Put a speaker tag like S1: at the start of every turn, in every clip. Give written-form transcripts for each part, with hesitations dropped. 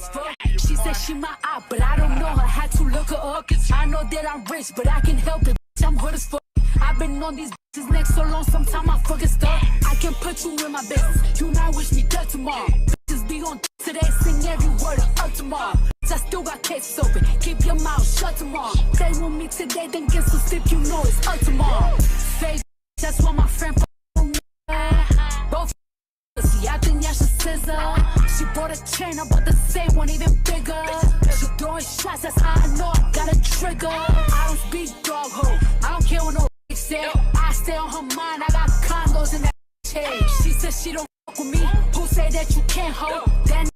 S1: as fuck. She said she my eye, but I don't know her. Had to look her up. I know that I'm rich, but I can help it. I'm hood as fuck. I've been on these bitches neck so long, sometimes I fucking stuck. I can put you in my business. You might wish me dead tomorrow. Bitches be on today, sing every word of up tomorrow. I still got cases open. Keep your mouth shut tomorrow. Play with me today, then get some sleep. You know it's up tomorrow. Fake, that's what my friend me. Both see, I think y'all should scissor. She bought a chain, I bought the same one, even bigger. She throwing shots, that's how I know I got a trigger. I don't speak dog ho. I don't care what no say. I stay on her mind. I got condos in that chain. She said she don't fuck with me. Who say that you can't hold? That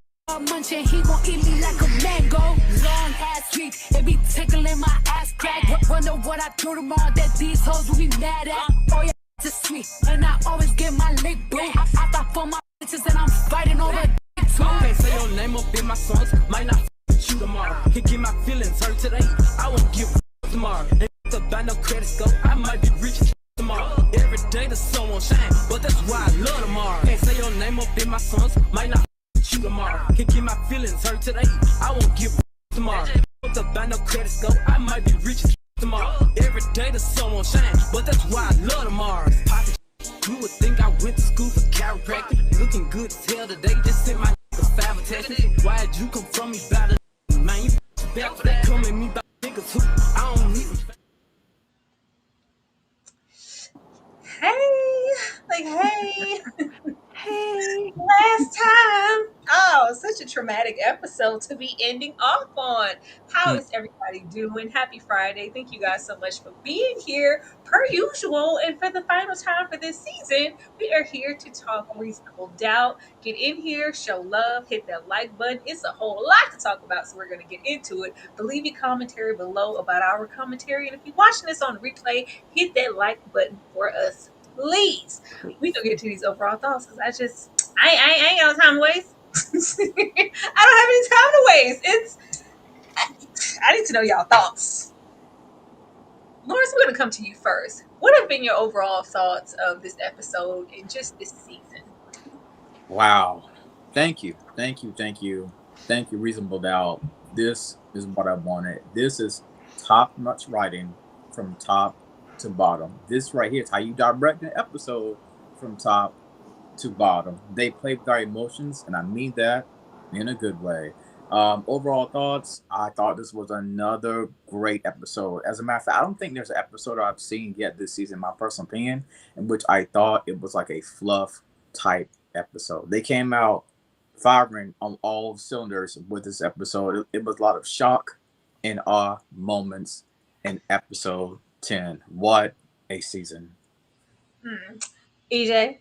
S1: munching, he gon' eat me like a mango. Long ass week, it be tickling my ass crack. Wonder what I do tomorrow that these hoes will be mad at. Oh yeah, it's sweet, and I always get my lick boo. I thought for my bitches and I'm fighting over dick too.
S2: Can't say your name up in my songs. Might not with you tomorrow. Can get my feelings hurt today. I won't give a tomorrow. To buy no credit score, I might be rich tomorrow. Every day the sun won't shine, but that's why I love tomorrow. Can't say your name up in my songs, might not with you tomorrow. Can get my feelings hurt today, I won't give a tomorrow. To buy no credit score, I might be rich tomorrow. Every day the sun won't shine, but that's why I love tomorrow. You would think I went to school for chiropractic. Looking good as hell today, just sent my five attachment. Why'd you come from me by the man? You back for that, come at me by niggas who I don't need.
S3: Hey, hey, last time. Oh, such a traumatic episode to be ending off on. How is everybody doing? Happy Friday. Thank you guys so much for being here per usual. And for the final time for this season, we are here to talk reasonable doubt. Get in here, show love, hit that like button. It's a whole lot to talk about, so we're going to get into it. But leave your commentary below about our commentary. And if you're watching this on replay, hit that like button for us. Please. We gonna get to these overall thoughts because I ain't got no time to waste. I don't have any time to waste. I need to know y'all thoughts. Lawrence, we're gonna come to you first. What have been your overall thoughts of this episode and just this season?
S4: Wow. Thank you. Reasonable Doubt. This is what I wanted. This is top-notch writing from top to bottom. This right here is how you direct an episode from top to bottom. They play with our emotions, and I mean that in a good way. Overall thoughts, I thought this was another great episode. As a matter of fact, I don't think there's an episode I've seen yet this season, my personal opinion, in which I thought it was like a fluff type episode. They came out firing on all cylinders with this episode. It was a lot of shock and awe moments in episode 10. What a season.
S3: EJ?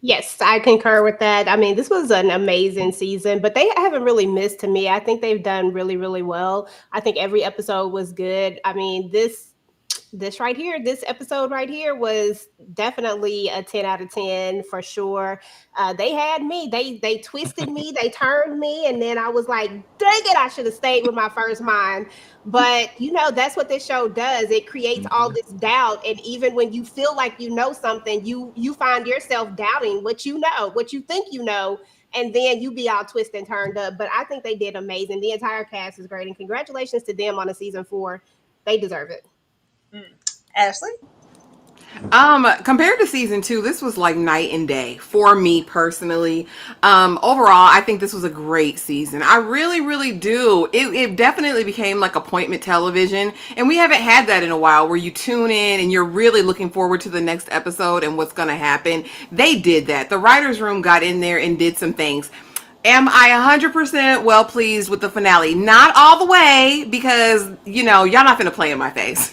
S5: Yes, I concur with that. I mean, this was an amazing season, but they haven't really missed to me. I think they've done really, really well. I think every episode was good. I mean, this episode right here was definitely a 10 out of 10 for sure. They had me. They twisted me. They turned me. And then I was like, dang it, I should have stayed with my first mind. But, that's what this show does. It creates all this doubt. And even when you feel like you know something, you find yourself doubting what you know, what you think you know. And then you be all twisted and turned up. But I think they did amazing. The entire cast is great. And congratulations to them on a season 4. They deserve it.
S3: Ashley?
S6: Compared to season 2, this was like night and day for me personally. Overall, I think this was a great season. I really, really do. It definitely became like appointment television, and we haven't had that in a while where you tune in and you're really looking forward to the next episode and what's going to happen. They did that. The writer's room got in there and did some things. Am I 100% well pleased with the finale? Not all the way, because, y'all not going to play in my face.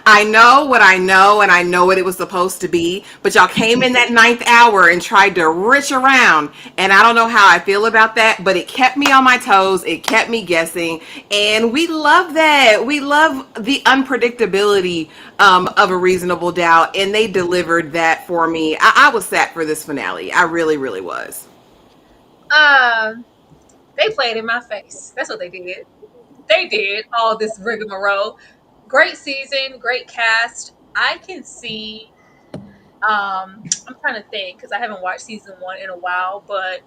S6: I know what I know, and I know what it was supposed to be, but y'all came in that 9th hour and tried to reach around, and I don't know how I feel about that, but it kept me on my toes. It kept me guessing, and we love that. We love the unpredictability of a reasonable doubt, and they delivered that for me. I was set for this finale. I really, really was.
S3: They played in my face. That's what they did. They did all this rigmarole. Great season, great cast. I can see, I'm trying to think because I haven't watched season 1 in a while, but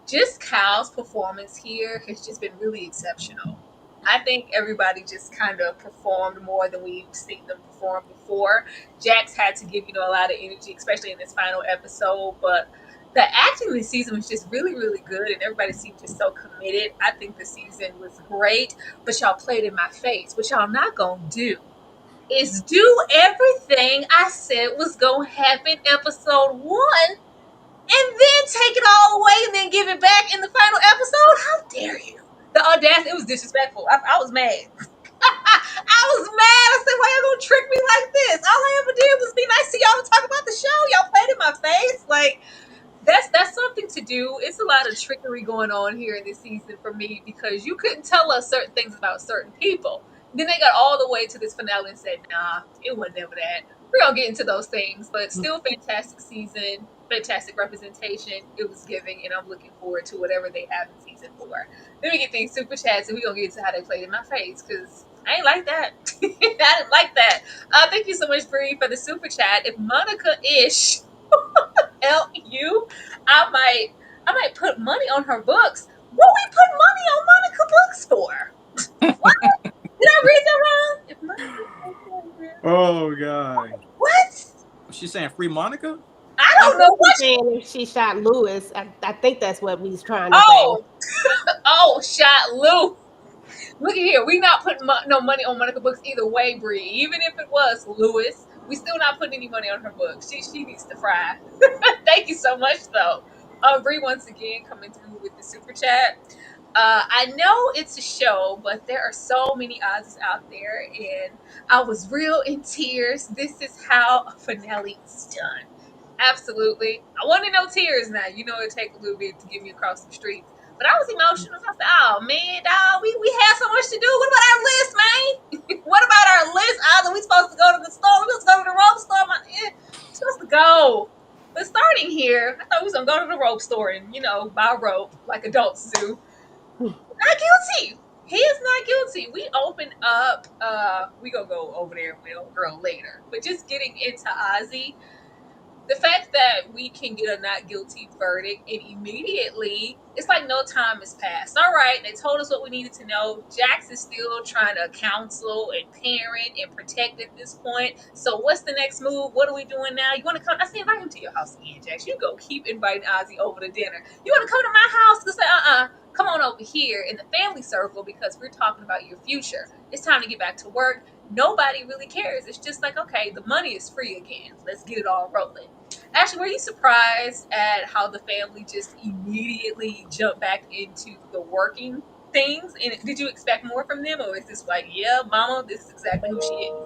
S3: just Cal's performance here has just been really exceptional. I think everybody just kind of performed more than we've seen them perform before. Jax had to give, a lot of energy, especially in this final episode, but the acting this season was just really, really good, and everybody seemed just so committed. I think the season was great, but y'all played in my face. What y'all not gonna do is do everything I said was gonna happen episode 1 and then take it all away and then give it back in the final episode? How dare you? The audacity, it was disrespectful. I was mad. I was mad. I said, why y'all gonna trick me like this? All I ever did was be nice to y'all and talk about the show. Y'all played in my face. Like, that's something to do. It's a lot of trickery going on here in this season for me, because you couldn't tell us certain things about certain people. Then they got all the way to this finale and said, nah, it wasn't ever that. We're gonna get into those things, but still fantastic season, fantastic representation. It was giving, and I'm looking forward to whatever they have in season 4. Then we get these super chats, and we're gonna get into how they played in my face, because I ain't like that. I didn't like that. Thank you so much, Bree, for the super chat. If Monica Ish LU, I might put money on her books. What we put money on Monica books for? What? Did I read that wrong? If Monica,
S4: Oh God.
S3: what?
S4: She's saying free Monica?
S3: I don't know what.
S5: Saying if she shot Lewis, I think that's what we was trying to say.
S3: Shot Lou. Look at here. We not putting no money on Monica books either way, Bree. Even if it was Lewis, we still not putting any money on her books. She needs to fry. Thank you so much, though. Bree once again coming through with the super chat. I know it's a show, but there are so many Aussies out there, and I was real in tears. This is how a finale is done. Absolutely. I wanted no tears now. You know, it take a little bit to get me across the streets. But I was emotional. I said, oh, man, dog, we had so much to do. What about our list, man? What about our list? Are we supposed to go to the store? We're supposed to go to the rope store? We're supposed to go. But starting here, I thought we was going to go to the rope store and, buy rope like adults do. Not guilty. He is not guilty. We open up. We gonna go over there with old girl later. But just getting into Ozzy, the fact that we can get a not guilty verdict and immediately, it's like no time has passed. All right, they told us what we needed to know. Jax is still trying to counsel and parent and protect at this point. So what's the next move? What are we doing now? You want to come? I say invite him to your house again, Jax. You go keep inviting Ozzy over to dinner. You want to come to my house? To say, come on over here in the family circle, because we're talking about your future. It's time to get back to work. Nobody really cares. It's just like, okay, the money is free again. Let's get it all rolling. Actually, were you surprised at how the family just immediately jumped back into the working things? And did you expect more from them? Or is this like, yeah, mama, this is exactly who she is?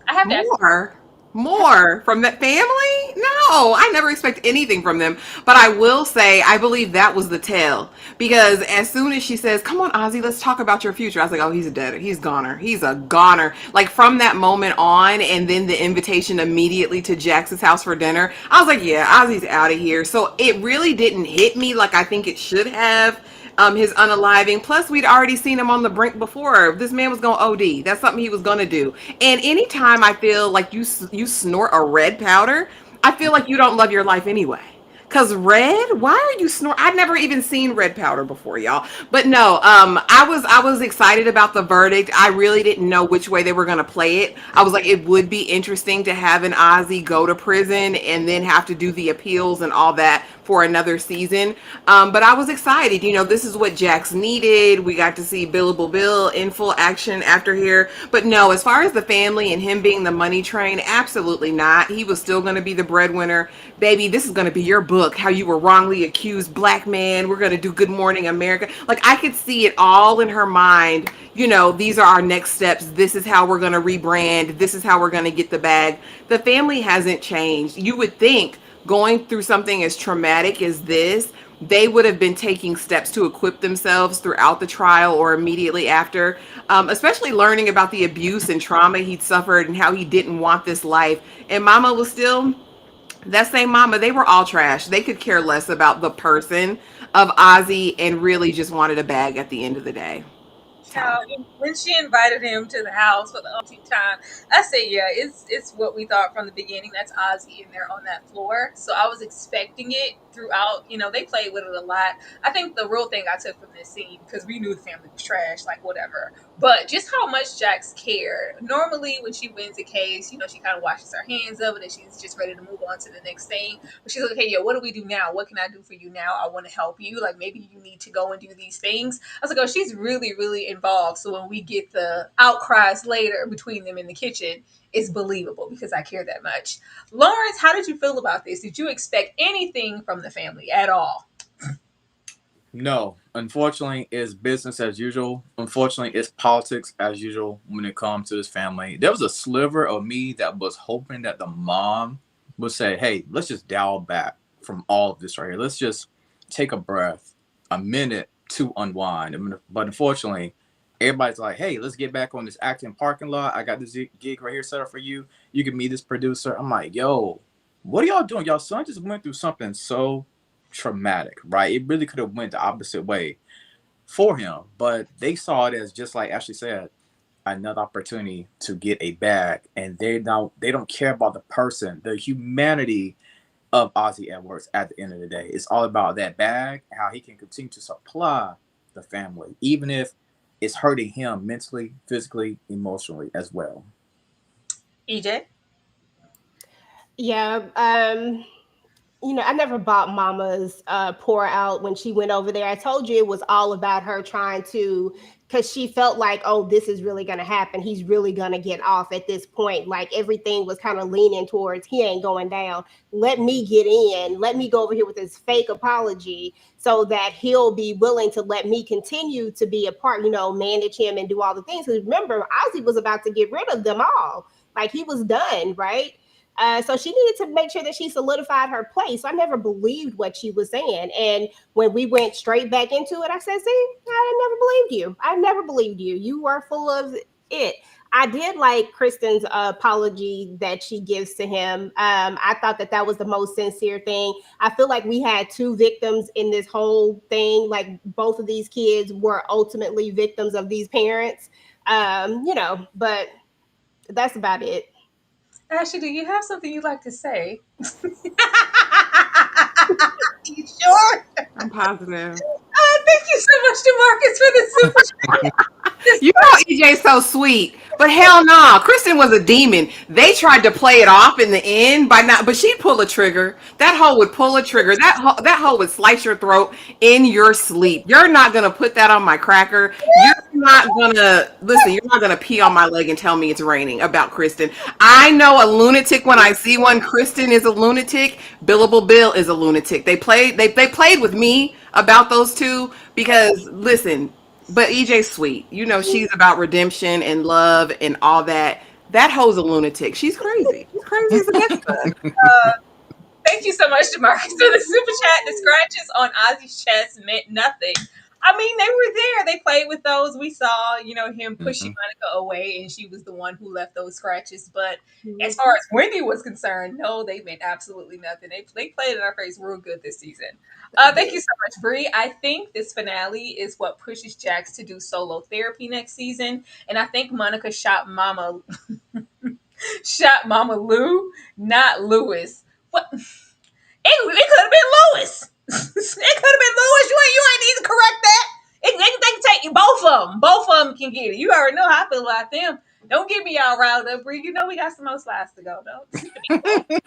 S3: I have to ask.
S6: More from that family? No, I never expect anything from them. But I will say, I believe that was the tell. Because as soon as she says, come on, Ozzy, let's talk about your future, I was like, oh, he's a deader. He's goner. He's a goner. Like from that moment on, and then the invitation immediately to Jax's house for dinner, I was like, yeah, Ozzy's out of here. So it really didn't hit me like I think it should have. His unaliving. Plus, we'd already seen him on the brink before. This man was going to OD. That's something he was going to do. And anytime I feel like you snort a red powder, I feel like you don't love your life anyway. Cause red, why are you snort? I'd never even seen red powder before, y'all. But no, I was excited about the verdict. I really didn't know which way they were gonna play it. I was like, it would be interesting to have an Ozzy go to prison and then have to do the appeals and all that for another season. But I was excited. This is what Jax needed. We got to see Billable Bill in full action after here. But no, as far as the family and him being the money train, absolutely not. He was still going to be the breadwinner. Baby, this is going to be your book, how you were wrongly accused black man. We're going to do Good Morning America. Like, I could see it all in her mind. These are our next steps. This is how we're going to rebrand. This is how we're going to get the bag. The family hasn't changed. You would think going through something as traumatic as this, they would have been taking steps to equip themselves throughout the trial or immediately after, especially learning about the abuse and trauma he'd suffered and how he didn't want this life. And mama was still that same mama. They were all trash. They could care less about the person of Ozzy and really just wanted a bag at the end of the day.
S3: Child, when she invited him to the house for the umpteenth time, I said, yeah, it's what we thought from the beginning. That's Ozzy in there on that floor. So I was expecting it throughout. They played with it a lot. I think the real thing I took from this scene, because we knew the family was trash, like whatever, but just how much Jax cared. Normally, when she wins a case, she kind of washes her hands of it and she's just ready to move on to the next thing. But she's like, okay, yo, what do we do now? What can I do for you now? I want to help you. Like, maybe you need to go and do these things. I was like, oh, she's really, really involved. So when we get the outcries later between them in the kitchen, it's believable because I care that much. Lawrence, how did you feel about this? Did you expect anything from the family at all?
S4: No, unfortunately, it's business as usual. Unfortunately, it's politics as usual when it comes to this family. There was a sliver of me that was hoping that the mom would say, hey, let's just dial back from all of this right here. Let's just take a breath, a minute to unwind. But unfortunately, everybody's like, hey, let's get back on this acting parking lot. I got this gig right here set up for you. You can meet this producer. I'm like, yo, what are y'all doing? Y'all son just went through something so traumatic, right? It really could have went the opposite way for him, but they saw it as, just like Ashley said, another opportunity to get a bag, and they don't care about the person, the humanity of Ozzy Edwards. At the end of the day, it's all about that bag, how he can continue to supply the family, even if it's hurting him mentally, physically, emotionally as well.
S3: EJ?
S5: Yeah, I never bought Mama's pour out when she went over there. I told you it was all about her trying to, because she felt like, oh, this is really going to happen. He's really going to get off at this point. Like everything was kind of leaning towards he ain't going down. Let me get in. Let me go over here with this fake apology so that he'll be willing to let me continue to be a part, manage him and do all the things. Because remember, Ozzy was about to get rid of them all. Like he was done, right? So she needed to make sure that she solidified her place. I never believed what she was saying. And when we went straight back into it, I said, see, I never believed you. I never believed you. You were full of it. I did like Kristen's apology that she gives to him. I thought that was the most sincere thing. I feel like we had two victims in this whole thing. Like both of these kids were ultimately victims of these parents, but that's about it.
S3: Ashley, do you have something you'd like to say? You sure?
S6: I'm positive.
S3: Thank you so much, DeMarcus, for the super chat.
S6: You know EJ's so sweet, but hell no, nah. Kristen was a demon. They tried to play it off in the end by not, but she'd pull a trigger. That hoe would pull a trigger. That hoe would slice your throat in your sleep. You're not gonna put that on my cracker. You're not gonna listen. You're not gonna pee on my leg and tell me it's raining about Kristen. I know a lunatic when I see one. Kristen is a lunatic. Billable Bill is a lunatic. They played with me about those two because listen. But EJ's sweet. She's about redemption and love and all that. That hoe's a lunatic. She's crazy. She's crazy as a bedbug.
S3: Thank you so much, DeMarcus, for the super chat. The scratches on Ozzy's chest meant nothing. I mean, they were there. They played with those. We saw, him pushing Monica away, and she was the one who left those scratches. But as far as Wendy was concerned, no, they meant absolutely nothing. They played in our face real good this season. Thank you so much, Bree. I think this finale is what pushes Jax to do solo therapy next season, and I think Monica shot Mama Lou, not Lewis. What? It could have been Lewis. It could have been Lewis. You ain't need to correct that. They can take you, both of them. Both of them can get it. You already know how I feel about them. Don't get me all riled up, Bree. You know we got some more slides to go, though. It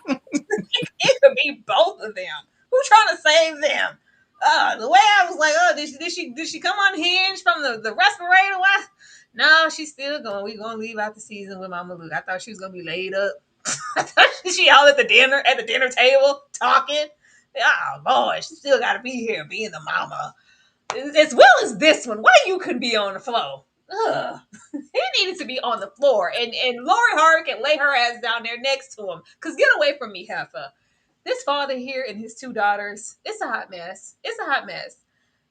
S3: could be both of them. Who trying to save them? The way I was like, oh, did she come unhinged from the respirator? Why? No, she's still going. We gonna leave out the season with Mama Luke. I thought she was gonna be laid up. She all at the dinner table talking. Oh boy, she still got to be here being the mama as well as this one. Why you could be on the floor? Ugh. He needed to be on the floor, and Lori Harvey can lay her ass down there next to him. Cause get away from me, Heffa. This father here and his two daughters, it's a hot mess. It's a hot mess.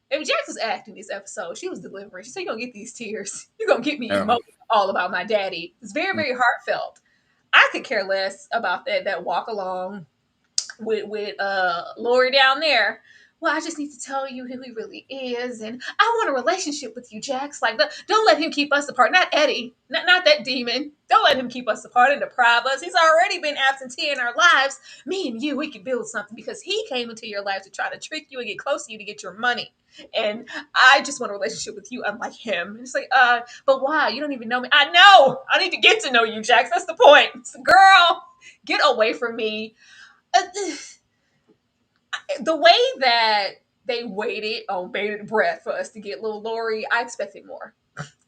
S3: If Jax was acting this episode, she was delivering. She said, "You're gonna get these tears. You're gonna get me emotional all about my daddy." It's very, very heartfelt. I could care less about that walk along with Lori down there. well, I just need to tell you who he really is, and I want a relationship with you, Jax. Like, don't let him keep us apart. Not Eddie, not that demon. Don't let him keep us apart and deprive us. He's already been absentee in our lives. Me and you, we can build something because he came into your life to try to trick you and get close to you to get your money. And I just want a relationship with you, unlike him. And it's like, but why? You don't even know me. I know. I need to get to know you, Jax. That's the point. So, girl, get away from me. The way that they waited on bated breath for us to get little Lori, I expected more.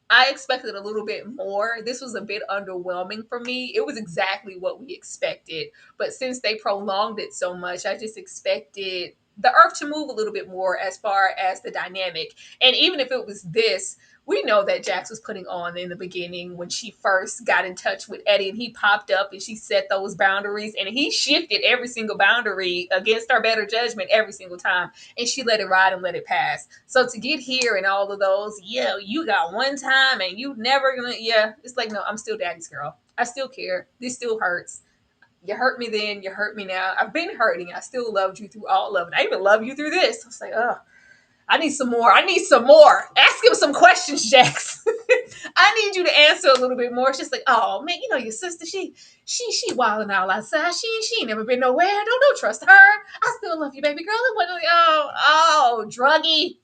S3: I expected a little bit more. This was a bit underwhelming for me. It was exactly what we expected. But since they prolonged it so much, I just expected the earth to move a little bit more as far as the dynamic. And even if it was this, we know that Jax was putting on in the beginning when she first got in touch with Eddie and he popped up and she set those boundaries and he shifted every single boundary against her better judgment every single time. And she let it ride and let it pass. So to get here and all of those, yeah, you got one time and you never gonna, yeah, it's like, no, I'm still daddy's girl. I still care. This still hurts. You hurt me then, you hurt me now. I've been hurting. I still loved you through all of it. I even love you through this. I was like, oh, I need some more. I need some more. Ask him some questions, Jax. I need you to answer a little bit more. It's just like, oh man, you know your sister, she wilding out outside. She ain't never been nowhere. Don't trust her. I still love you, baby girl. It wasn't, oh, druggy.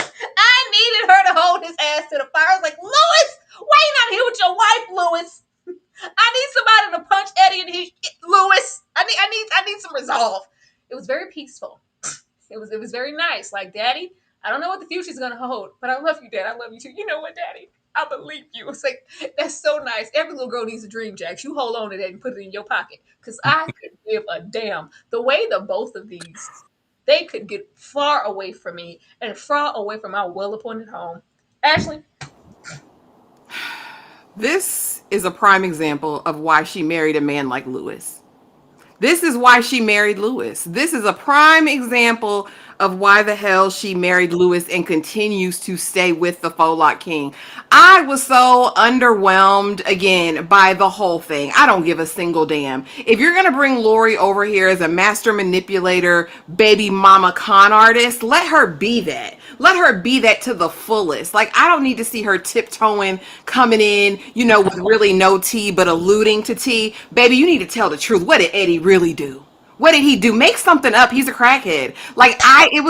S3: I needed her to hold his ass to the fire. I was like, Louis, why you not here with your wife, Louis? I need somebody to punch Eddie and Louis. I need some resolve. It was very peaceful. It was very nice. Like, Daddy, I don't know what the future's gonna hold, but I love you, Dad. I love you too. You know what, Daddy? I believe you. It's like, that's so nice. Every little girl needs a dream, Jax. You hold on to that and put it in your pocket. Because I could give a damn. The way that both of these, they could get far away from me and far away from my well-appointed home. Ashley?
S6: This is a prime example of why she married a man like Louis. This is why she married Louis. This is a prime example of why the hell she married Louis and continues to stay with the Faux King. I was so underwhelmed again by the whole thing. I don't give a single damn. If you're gonna bring Lori over here as a master manipulator, baby mama con artist, let her be that. Let her be that to the fullest. Like, I don't need to see her tiptoeing, coming in, with really no tea, but alluding to tea. Baby, you need to tell the truth. What did Eddie really do? What did he do? Make something up. He's a crackhead. Like, there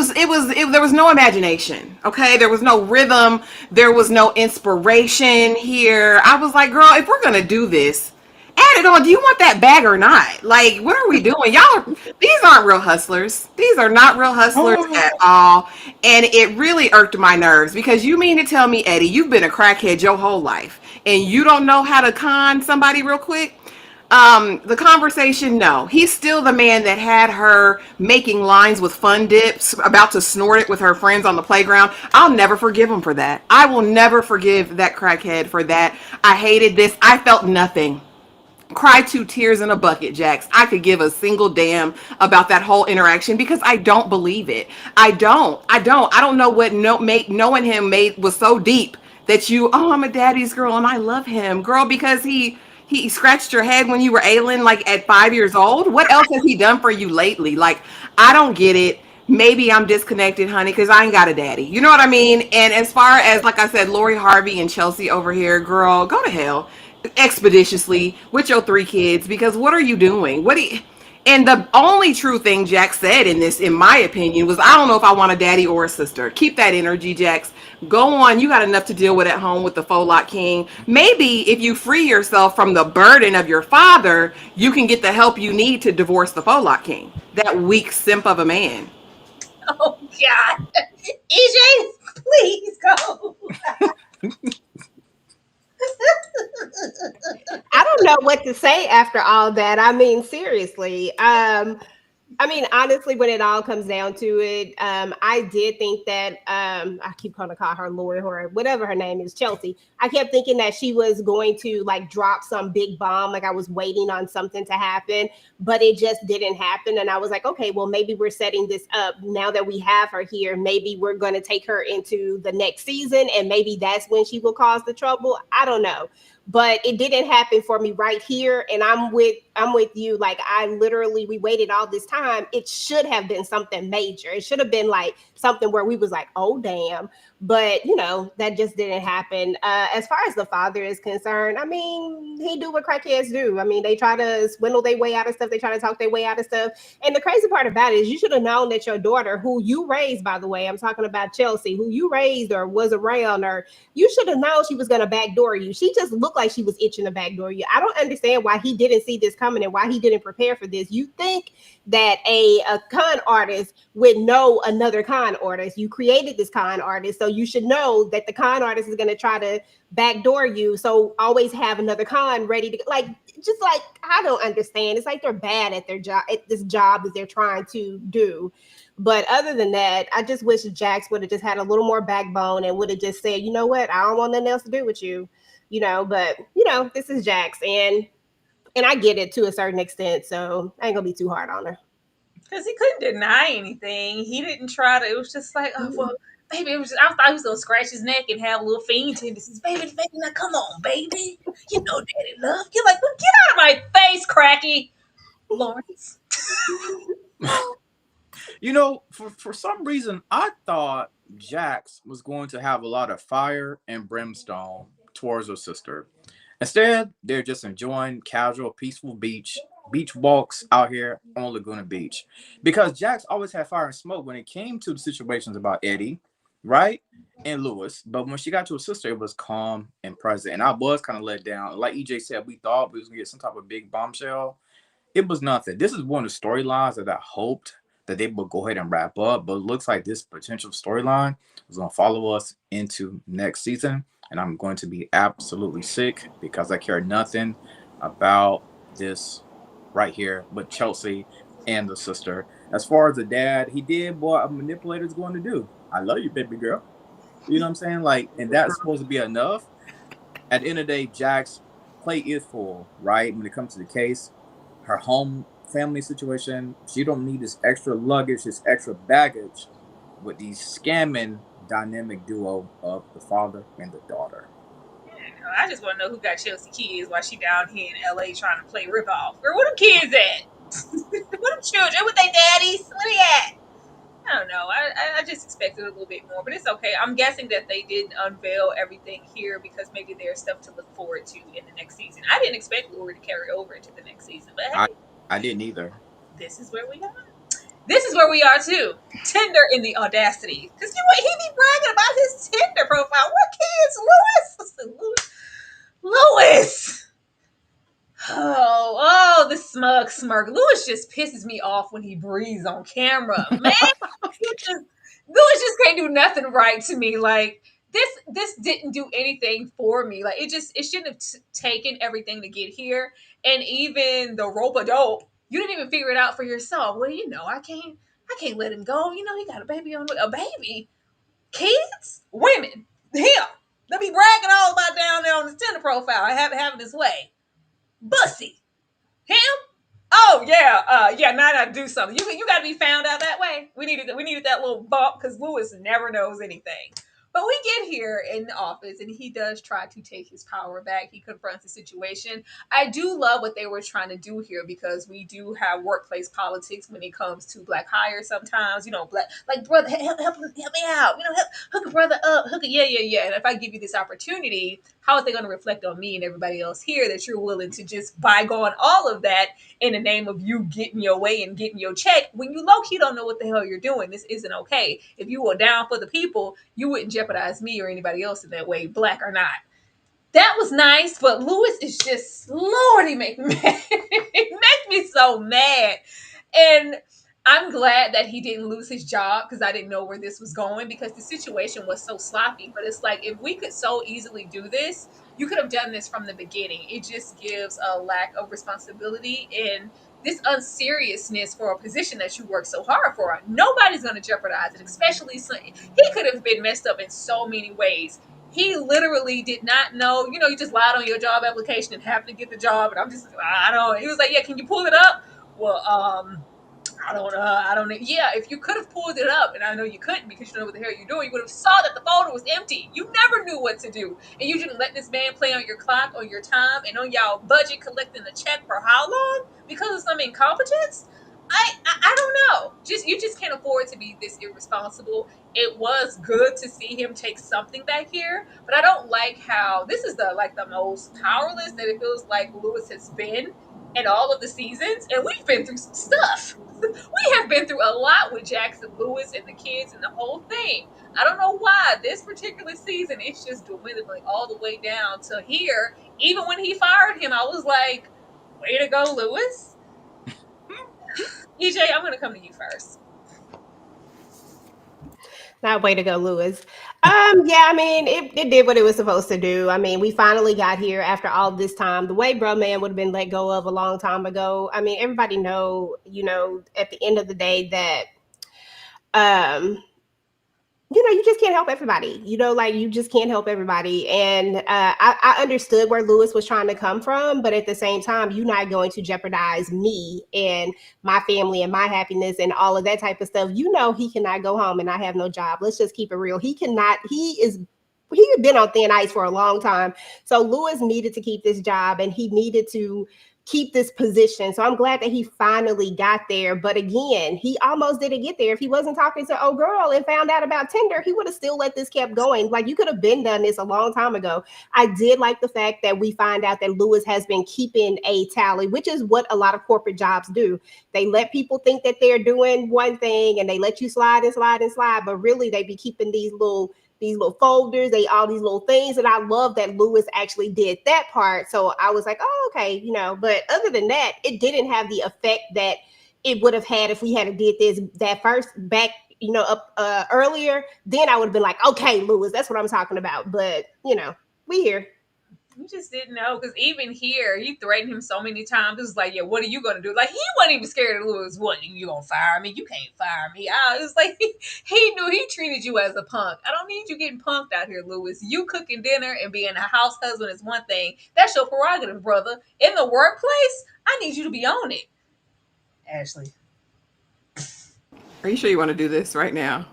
S6: was no imagination. Okay. There was no rhythm. There was no inspiration here. I was like, girl, if we're going to do this, add it on. Do you want that bag or not? Like, what are we doing? These aren't real hustlers. These are not real hustlers at all. And it really irked my nerves because you mean to tell me, Eddie, you've been a crackhead your whole life and you don't know how to con somebody real quick? The conversation, no. He's still the man that had her making lines with Fun Dips, about to snort it with her friends on the playground. I'll never forgive him for that. I will never forgive that crackhead for that. I hated this. I felt nothing. Cry 2 tears in a bucket, Jax. I could give a single damn about that whole interaction because I don't believe it. I don't know what knowing him was so deep that I'm a daddy's girl and I love him, girl, because he scratched your head when you were ailing, like at 5 years old. What else has he done for you lately? Like, I don't get it. Maybe I'm disconnected, honey, because I ain't got a daddy. You know what I mean? And as far as, like I said, Lori Harvey and Chelsea over here, girl, go to hell expeditiously with your 3 kids, because what are you doing? And the only true thing Jax said in this, in my opinion, was, I don't know if I want a daddy or a sister. Keep that energy, Jax. Go on. You got enough to deal with at home with the Faux King. Maybe if you free yourself from the burden of your father, you can get the help you need to divorce the Faux King. That weak simp of a man.
S3: Oh, God. EJ, please go.
S5: I don't know what to say after all that. I mean, seriously. Honestly, when it all comes down to it, I did think that I keep going to call her Lori or whatever her name is, Chelsea. I kept thinking that she was going to like drop some big bomb. Like, I was waiting on something to happen, but it just didn't happen. And I was like, okay, well, maybe we're setting this up now that we have her here. Maybe we're going to take her into the next season, and maybe that's when she will cause the trouble. I don't know. but it didn't happen for me right here. And I'm with you. Like, we waited all this time. It should have been something major. It should have been like something where we was like, oh damn. But that just didn't happen. As far as the father is concerned, I mean, he do what crackheads do. I mean, they try to swindle their way out of stuff. They try to talk their way out of stuff. And the crazy part about it is, you should have known that your daughter, who you raised, by the way, I'm talking about Chelsea, who you raised or was around, or you should have known she was going to backdoor you. She just looked like she was itching to backdoor you. I don't understand why he didn't see this coming and why he didn't prepare for this. You think that a con artist would know another con artist. You created this con artist, so you should know that the con artist is going to try to backdoor you. So always have another con ready to, like, just like, I don't understand. It's like they're bad at their job, at this job that they're trying to do. But other than that, I just wish Jax would have just had a little more backbone and would have just said, you know what, I don't want nothing else to do with you, but this is Jax, and I get it to a certain extent, so I ain't gonna be too hard on her.
S3: Because he couldn't deny anything. He didn't try to. It was just like, oh well, baby. It was. I thought he was gonna scratch his neck and have a little fiend tendencies. Baby, now come on, baby. You know, daddy love. You're like, well, get out of my face, cracky, Lawrence.
S4: For some reason, I thought Jax was going to have a lot of fire and brimstone towards her sister. Instead, they're just enjoying casual, peaceful beach walks out here on Laguna Beach. Because Jax always had fire and smoke when it came to the situations about Eddie, right? And Lewis. But when she got to her sister, it was calm and present. And I was kind of let down. Like EJ said, we thought we was going to get some type of big bombshell. It was nothing. This is one of the storylines that I hoped that they would go ahead and wrap up, but it looks like this potential storyline is going to follow us into next season, and I'm going to be absolutely sick because I care nothing about this right here with Chelsea and the sister. As far as the dad, he did what a manipulator is going to do. I love you, baby girl. You know what I'm saying? Like, and that's supposed to be enough. At the end of the day, Jack's plate is full, right? When it comes to the case, her home family situation, she don't need this extra luggage, this extra baggage with the scamming dynamic duo of the father and the daughter.
S3: I just want to know who got Chelsea kids while she down here in LA trying to play ripoff. Girl, where them kids at? Where them children? With their daddies? Where they at? I don't know. I just expected a little bit more, but it's okay. I'm guessing that they didn't unveil everything here because maybe there's stuff to look forward to in the next season. I didn't expect Lori to carry over into the next season, but hey,
S4: I didn't either.
S3: This is where we are. This is where we are too. Tinder in the audacity. Because he be bragging about his Tinder profile. What kids, Lewis? Lewis. Oh, the smug smirk. Lewis just pisses me off when he breathes on camera. Man, Lewis just can't do nothing right to me. Like, this didn't do anything for me. Like, it shouldn't have taken everything to get here. And even the rope-a-dope, you didn't even figure it out for yourself. Well, I can't let him go. He got a baby on a baby. Kids? Women. Him. They'll be bragging all about down there on his Tinder profile. I have it having his way. Bussy. Him? Oh yeah, now I gotta do something. You gotta be found out that way. We needed that little bump because Lewis never knows anything. But we get here in the office and he does try to take his power back. He confronts the situation. I do love what they were trying to do here because we do have workplace politics when it comes to black hire sometimes. Black, like, brother, help me out. Hook a brother up. Yeah. And if I give you this opportunity, how are they going to reflect on me and everybody else here that you're willing to just bygone all of that in the name of you getting your way and getting your check when you low-key don't know what the hell you're doing? This isn't okay. If you were down for the people, you wouldn't jeopardize me or anybody else in that way, black or not. That was nice, but Lewis is just, Lord, he makes me mad. He makes me so mad. And I'm glad that he didn't lose his job because I didn't know where this was going because the situation was so sloppy. But it's like, if we could so easily do this, you could have done this from the beginning. It just gives a lack of responsibility and this unseriousness for a position that you work so hard for. Nobody's going to jeopardize it, especially he could have been messed up in so many ways. He literally did not know, you just lied on your job application and happened to get the job. And he was like, yeah, can you pull it up? Well, I don't know. Yeah, if you could have pulled it up, and I know you couldn't because you don't know what the hell you're doing, you would have saw that the folder was empty. You never knew what to do. And you didn't let this man play on your clock, on your time, and on y'all budget collecting the check for how long? Because of some incompetence? I don't know. You just can't afford to be this irresponsible. It was good to see him take something back here, but I don't like how this is the most powerless that it feels like Lewis has been in all of the seasons, and we've been through some stuff. We have been through a lot with Jackson Lewis and the kids and the whole thing. I don't know why this particular season it's just dwindling all the way down to here. Even when he fired him, I was like, way to go, Lewis. EJ, I'm going to come to you first.
S5: Not way to go, Lewis. Yeah, I mean, it did what it was supposed to do. I mean, we finally got here after all this time. The way Bro Man would have been let go of a long time ago. I mean, everybody know, at the end of the day that you just can't help everybody. Like you just can't help everybody. And I understood where Lewis was trying to come from, but at the same time, you're not going to jeopardize me and my family and my happiness and all of that type of stuff. He cannot go home and not have no job. Let's just keep it real. He had been on thin ice for a long time. So Lewis needed to keep this job and he needed to keep this position. So I'm glad that he finally got there. But again, he almost didn't get there. If he wasn't talking to old girl and found out about Tinder, he would have still let this kept going. Like you could have been done this a long time ago. I did like the fact that we find out that Lewis has been keeping a tally, which is what a lot of corporate jobs do. They let people think that they're doing one thing and they let you slide and slide and slide, but really they be keeping these little folders, all these little things. And I love that Lewis actually did that part. So I was like, oh, okay, but other than that, it didn't have the effect that it would have had if we had did that first back, up earlier. Then I would have been like, okay, Lewis, that's what I'm talking about. But, we here.
S3: You just didn't know because even here, you threatened him so many times. It was like, yeah, what are you going to do? Like, he wasn't even scared of Lewis. What, you going to fire me? You can't fire me. It was like, he knew he treated you as a punk. I don't need you getting punked out here, Lewis. You cooking dinner and being a house husband is one thing. That's your prerogative, brother. In the workplace, I need you to be on it. Ashley.
S6: Are you sure you want to do this right now?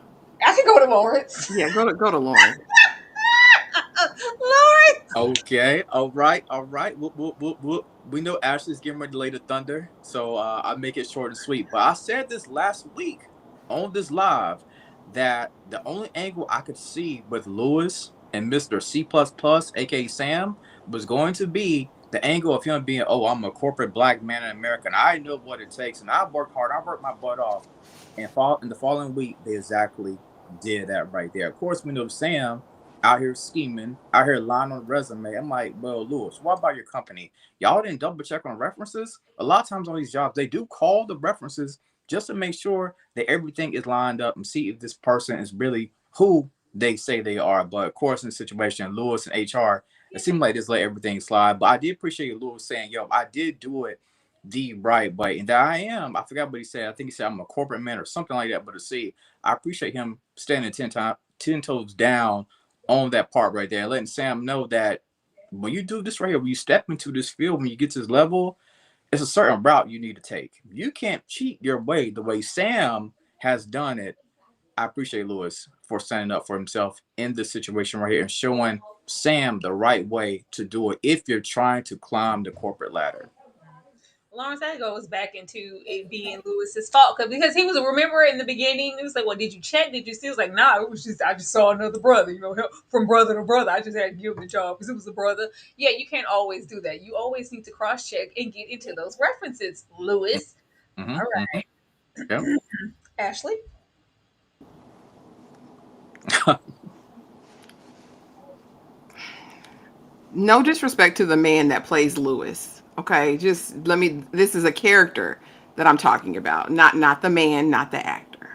S3: I can go to Lawrence.
S6: Yeah, go to Lauren.
S3: Lawrence.
S4: Okay, all right. We know Ashley's getting ready to lay the thunder, so I'll make it short and sweet. But I said this last week on this live that the only angle I could see with Lewis and Mr. C++, aka Sam, was going to be the angle of him being, oh, I'm a corporate black man in America, and I know what it takes, and I work hard, I work my butt off. And in the following week, they exactly did that right there. Of course, we know Sam out here scheming, out here lying on the resume. I'm like, well, Lewis, what about your company? Y'all didn't double check on references? A lot of times on these jobs, they do call the references just to make sure that everything is lined up and see if this person is really who they say they are. But of course, in the situation, Lewis and HR, it seemed like just let everything slide. But I did appreciate Lewis saying, yo, I did do it the right way. And that I forgot what he said. I think he said I'm a corporate man or something like that. But to see, I appreciate him standing 10 toes down on that part right there, letting Sam know that when you do this right here, when you step into this field, when you get to this level, it's a certain route you need to take. You can't cheat your way the way Sam has done it. I appreciate Lewis for standing up for himself in this situation right here and showing Sam the right way to do it if you're trying to climb the corporate ladder.
S3: Lawrence, that goes back into it being Lewis's fault because he was, remember in the beginning, it was like, well, did you check? Did you see? It was like, nah, it was just, I just saw another brother, from brother to brother. I just had to give him the job because it was a brother. Yeah, you can't always do that. You always need to cross check and get into those references, Lewis.
S4: Mm-hmm,
S3: all right.
S4: Mm-hmm. Yep.
S3: Ashley?
S6: No disrespect to the man that plays Lewis. Okay, this is a character that I'm talking about, not the man, not the actor.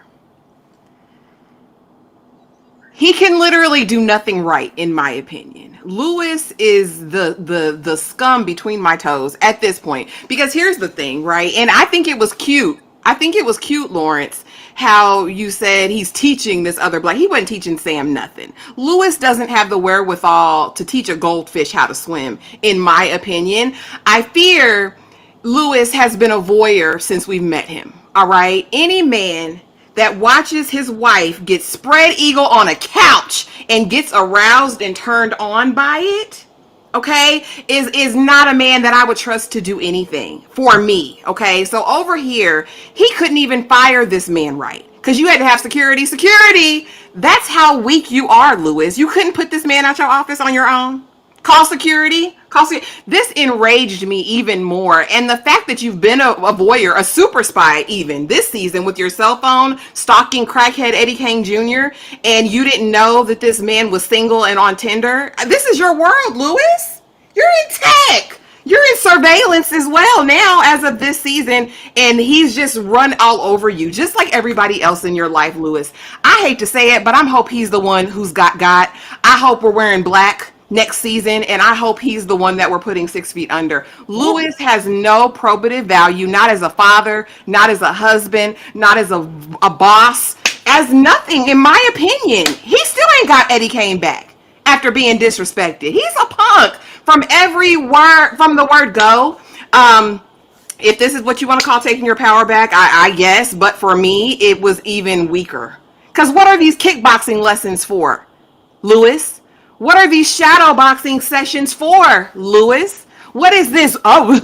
S6: He can literally do nothing right, in my opinion. Lewis is the scum between my toes at this point. Because here's the thing, right? And I think it was cute. Lawrence, how you said he's teaching this other black. He wasn't teaching Sam nothing. Lewis doesn't have the wherewithal to teach a goldfish how to swim, in my opinion. I fear Lewis has been a voyeur since we've met him. all right? Any man that watches his wife get spread eagle on a couch and gets aroused and turned on by it, okay, is not a man that I would trust to do anything for me, okay? So over here, he couldn't even fire this man right because you had to have security. That's how weak you are, Lewis. You couldn't put this man out your office on your own. Call security. This enraged me even more. And the fact that you've been a voyeur, a super spy even this season with your cell phone, stalking crackhead Eddie Kane Jr., and you didn't know that this man was single and on Tinder. This is your world, Lewis. You're in tech. You're in surveillance as well now as of this season, and he's just run all over you, just like everybody else in your life, Lewis. I hate to say it, but I hope he's the one who's got. I hope we're wearing black next season, and I hope he's the one that we're putting 6 feet under. Lewis has no probative value, not as a father, not as a husband, not as a boss, as nothing, in my opinion. He still ain't got Eddie Kane back after being disrespected. He's a punk from every word, from the word go. If this is what you want to call taking your power back, I guess. But for me, it was even weaker. Because what are these kickboxing lessons for, Lewis? What are these shadow boxing sessions for, Lewis? What is this? Oh,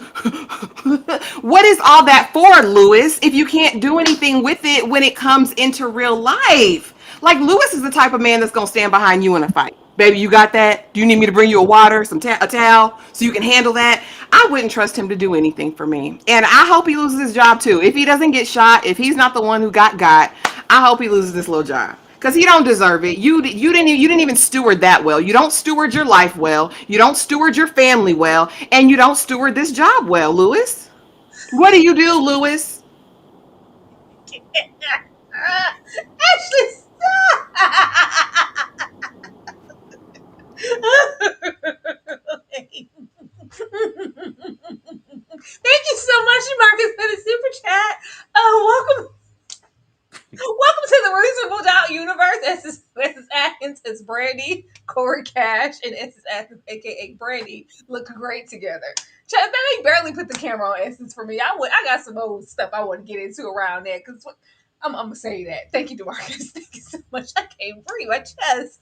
S6: what is all that for, Lewis, if you can't do anything with it when it comes into real life? Like, Lewis is the type of man that's going to stand behind you in a fight. Baby, you got that? Do you need me to bring you a water, a towel, so you can handle that? I wouldn't trust him to do anything for me. And I hope he loses his job, too. If he doesn't get shot, if he's not the one who got, I hope he loses this little job. Because he don't deserve it. You didn't even steward that well. You don't steward your life well. You don't steward your family well. And you don't steward this job well, Lewis. What do you do, Lewis?
S3: Ashley, stop. Thank you so much, Marcus, for the super chat. Welcome to the Reasonable Doubt universe. This Atkins is Brandy, Corey Cash, and Essence Atkins, aka Brandy, look great together. They barely put the camera on Essence for me. I got some old stuff I want to get into around that because I'm gonna say that. Thank you, DeMarcus. Thank you so much. I can't breathe my chest.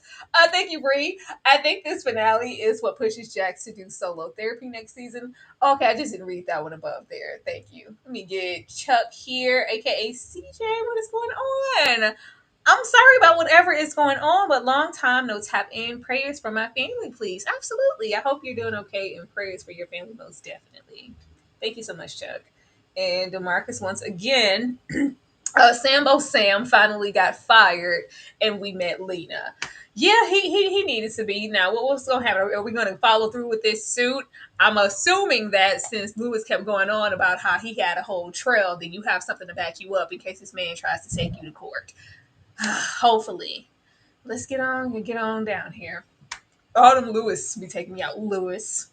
S3: Thank you, Bree. I think this finale is what pushes Jax to do solo therapy next season. Okay, I just didn't read that one above there. Thank you. Let me get Chuck here, aka CJ. What is going on? I'm sorry about whatever is going on, but long time no tap in. Prayers for my family, please. Absolutely. I hope you're doing okay, and prayers for your family most definitely. Thank you so much, Chuck. And DeMarcus once again. Sambo Sam finally got fired, and we met Lena. Yeah, he needed to be. Now, what's going to happen? Are we going to follow through with this suit? I'm assuming that since Lewis kept going on about how he had a whole trail, then you have something to back you up in case this man tries to take you to court. Hopefully. Let's get on down here. Autumn Lewis be taking me out. Lewis.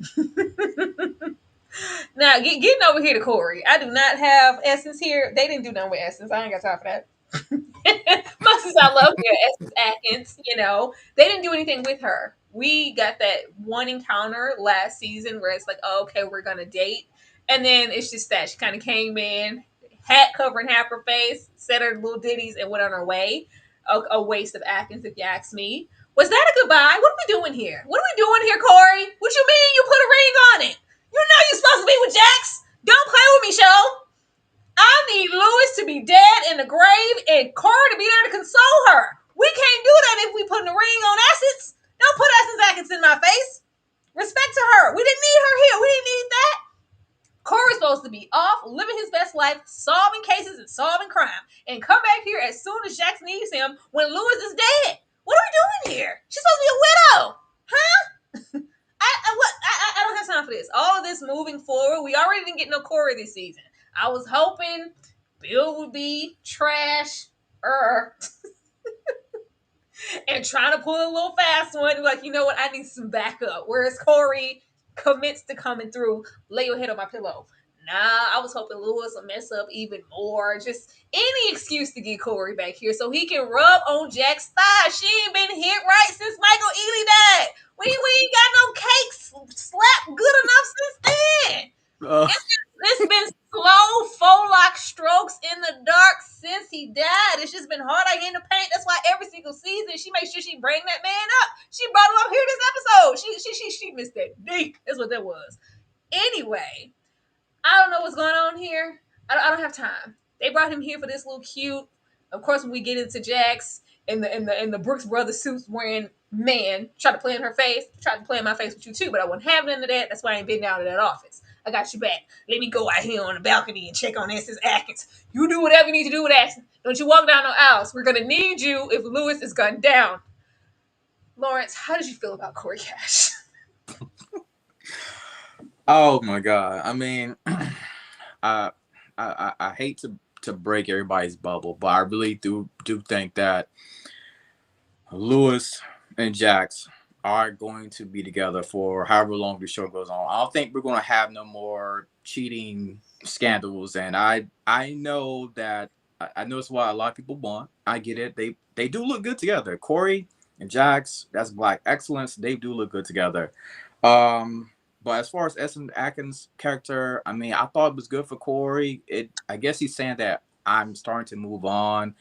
S3: Now, getting over here to Corey. I do not have Essence here. They didn't do nothing with Essence. I ain't got time for that. Much as I love their Essence Atkins, they didn't do anything with her. We got that one encounter last season where it's like, oh, okay, we're going to date. And then it's just that she kind of came in, hat covering half her face, said her little ditties, and went on her way. A waste of Atkins, if you ask me. Was that a goodbye? What are we doing here? What are we doing here, Corey? What you mean you put a ring on it? You know you're supposed to be with Jax. Don't play with me, show. I need Lewis to be dead in the grave and Corey to be there to console her. We can't do that if we put a ring on Essence. Don't put Essence Atkins in my face. Respect to her. We didn't need her here. We didn't need that. Corey's supposed to be off, living his best life, solving cases and solving crime, and come back here as soon as Jax needs him when Lewis is dead. What are we doing here? She's supposed to be a widow. Huh? I don't have time for this. All of this moving forward, we already didn't get no Corey this season. I was hoping Bill would be trash and trying to pull a little fast one. Like, you know what? I need some backup. Whereas Corey commits to coming through, lay your head on my pillow. Nah, I was hoping Lewis would mess up even more. Just any excuse to get Corey back here so he can rub on Jack's thigh. She ain't been hit right since Michael Ealy died. We ain't got no cakes slapped good enough since then. It's been slow faux strokes in the dark since he died. It's just been hard out here in the paint. That's why every single season she makes sure she bring that man up. She brought him up here this episode. She missed that deep. That's what that was. Anyway, I don't know what's going on here. I don't have time. They brought him here for this little cute. Of course, when we get into Jax and the Brooks Brothers suits wearing man try to play in her face, tried to play in my face with you too, but I wouldn't have none of that. That's why I ain't been down to that office. I got you back. Let me go out here on the balcony and check on Essence Atkins. You do whatever you need to do with Essence. Don't you walk down no aisles. We're gonna need you if Lewis is gunned down. Lawrence, how did you feel about Corey Cash?
S4: Oh my God. I mean, I hate to break everybody's bubble, but I really do think that Lewis and Jax are going to be together for however long the show goes on. I don't think we're going to have no more cheating scandals, and I know that I know it's what a lot of people want. I get it. They do look good together. Corey and Jax, that's Black excellence. They do look good together. But as far as Essence Atkins' character, I mean, I thought it was good for Corey. I guess he's saying that I'm starting to move on,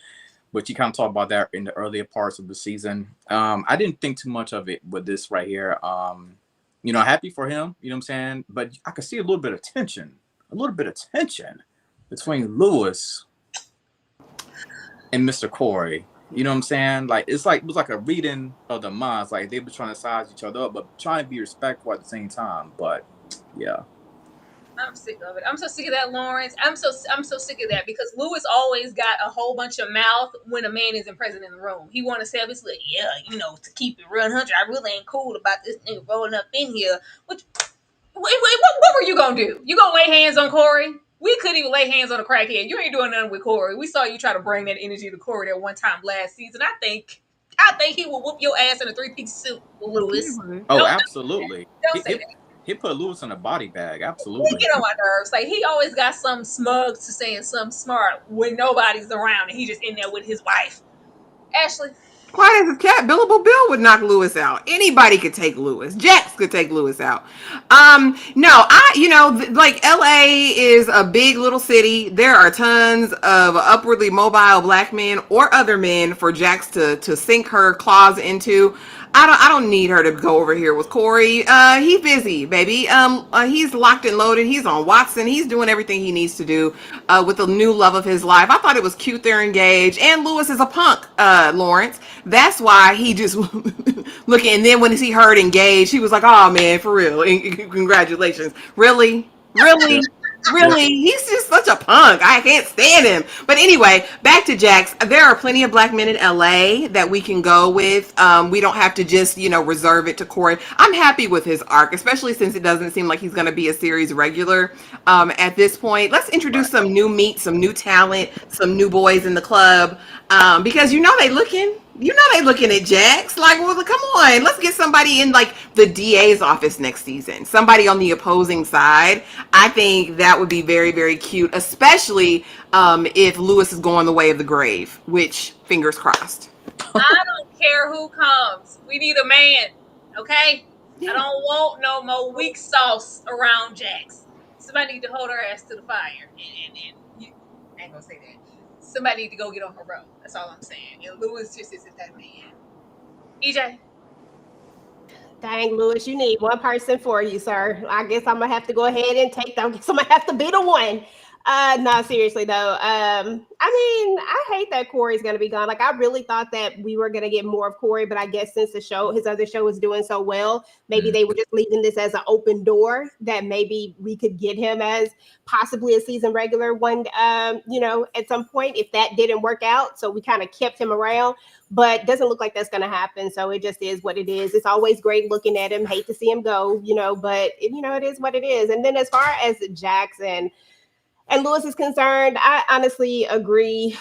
S4: but you kind of talked about that in the earlier parts of the season. I didn't think too much of it with this right here. Happy for him, you know what I'm saying? But I could see a little bit of tension between Lewis and Mr. Corey. You know what I'm saying? Like it was like a reading of the minds. Like they were trying to size each other up, but trying to be respectful at the same time. But yeah.
S3: I'm sick of it. I'm so sick of that, Lawrence. I'm so sick of that because Lewis always got a whole bunch of mouth when a man isn't present in the room. He want to say, obviously, yeah, to keep it real, 100. I really ain't cool about this nigga rolling up in here. What were you gonna do? You gonna lay hands on Corey? We couldn't even lay hands on a crackhead. You ain't doing nothing with Corey. We saw you try to bring that energy to Corey that one time last season. I think he will whoop your ass in a 3-piece suit, Lewis.
S4: Oh, absolutely.
S3: Don't say that.
S4: He put Lewis in a body bag.
S3: He
S4: Absolutely.
S3: get on my nerves. Like he always got some smug to saying something smart when nobody's around and he just in there with his wife. Ashley.
S6: Quiet as a cat. Billable Bill would knock Lewis out. Anybody could take Lewis. Jax could take Lewis out. No, like LA is a big little city. There are tons of upwardly mobile Black men or other men for Jax to sink her claws into. I don't need her to go over here with Corey. He's busy, baby. He's locked and loaded. He's on Watson. He's doing everything he needs to do with the new love of his life. I thought it was cute they're engaged. And Lewis is a punk, Lawrence. That's why he just looking. And then when he heard engaged, he was like, "Oh man, for real, congratulations, really." Really, he's just such a punk. I can't stand him. But anyway, back to Jax. There are plenty of Black men in LA that we can go with. We don't have to just, reserve it to Corey. I'm happy with his arc, especially since it doesn't seem like he's going to be a series regular at this point. Let's introduce some new meat, some new talent, some new boys in the club because they looking. They looking at Jax. Like, well, come on. Let's get somebody in, like, the DA's office next season. Somebody on the opposing side. I think that would be very, very cute, especially if Lewis is going the way of the grave, which, fingers crossed.
S3: I don't care who comes. We need a man, okay? Yeah. I don't want no more weak sauce around Jax. Somebody need to hold her ass to the fire. And I ain't gonna say that. Somebody need to go get on her road. That's all I'm saying. And Lewis just isn't that man. EJ.
S5: Dang, Lewis, you need one person for you, sir. I guess I'm gonna have to go ahead and take them. I guess I'm gonna have to be the one. No, seriously though. I hate that Corey's gonna be gone. Like, I really thought that we were gonna get more of Corey, but I guess since his other show is doing so well, maybe they were just leaving this as an open door that maybe we could get him as possibly a season regular one, at some point if that didn't work out. So we kind of kept him around, but doesn't look like that's gonna happen. So it just is what it is. It's always great looking at him. Hate to see him go, but it is what it is. And then as far as Jax and Lewis is concerned, I honestly agree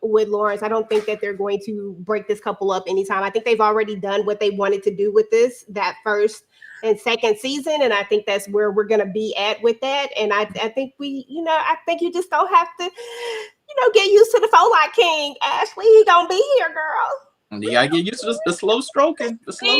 S5: with Lawrence. I don't think that they're going to break this couple up anytime. I think they've already done what they wanted to do with that first and second season. And I think that's where we're going to be at with that. And I think I think you just don't have to, get used to the Folite King. Ashley, he going to be here, girl.
S4: You gotta get used to the slow stroking.
S3: We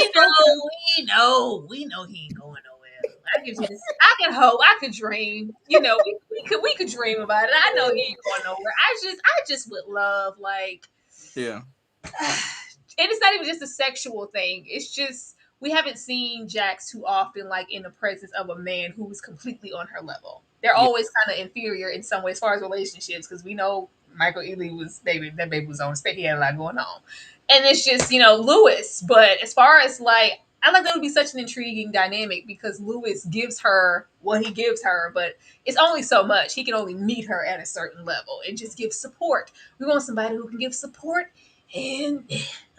S3: know he ain't going nowhere. I can hope, I could dream. We could dream about it. I know he ain't going nowhere. I just would love like,
S7: Yeah.
S3: and it's not even just a sexual thing. It's just we haven't seen Jax too often, like in the presence of a man who is completely on her level. They're
S7: Yeah.
S3: always kind of inferior in some way as far as relationships, because we know Michael Ealy was baby. That baby was on his face. He had a lot going on, and it's just Lewis. But as far as like, I like that would be such an intriguing dynamic because Lewis gives her what he gives her, but it's only so much. He can only meet her at a certain level and just give support. We want somebody who can give support and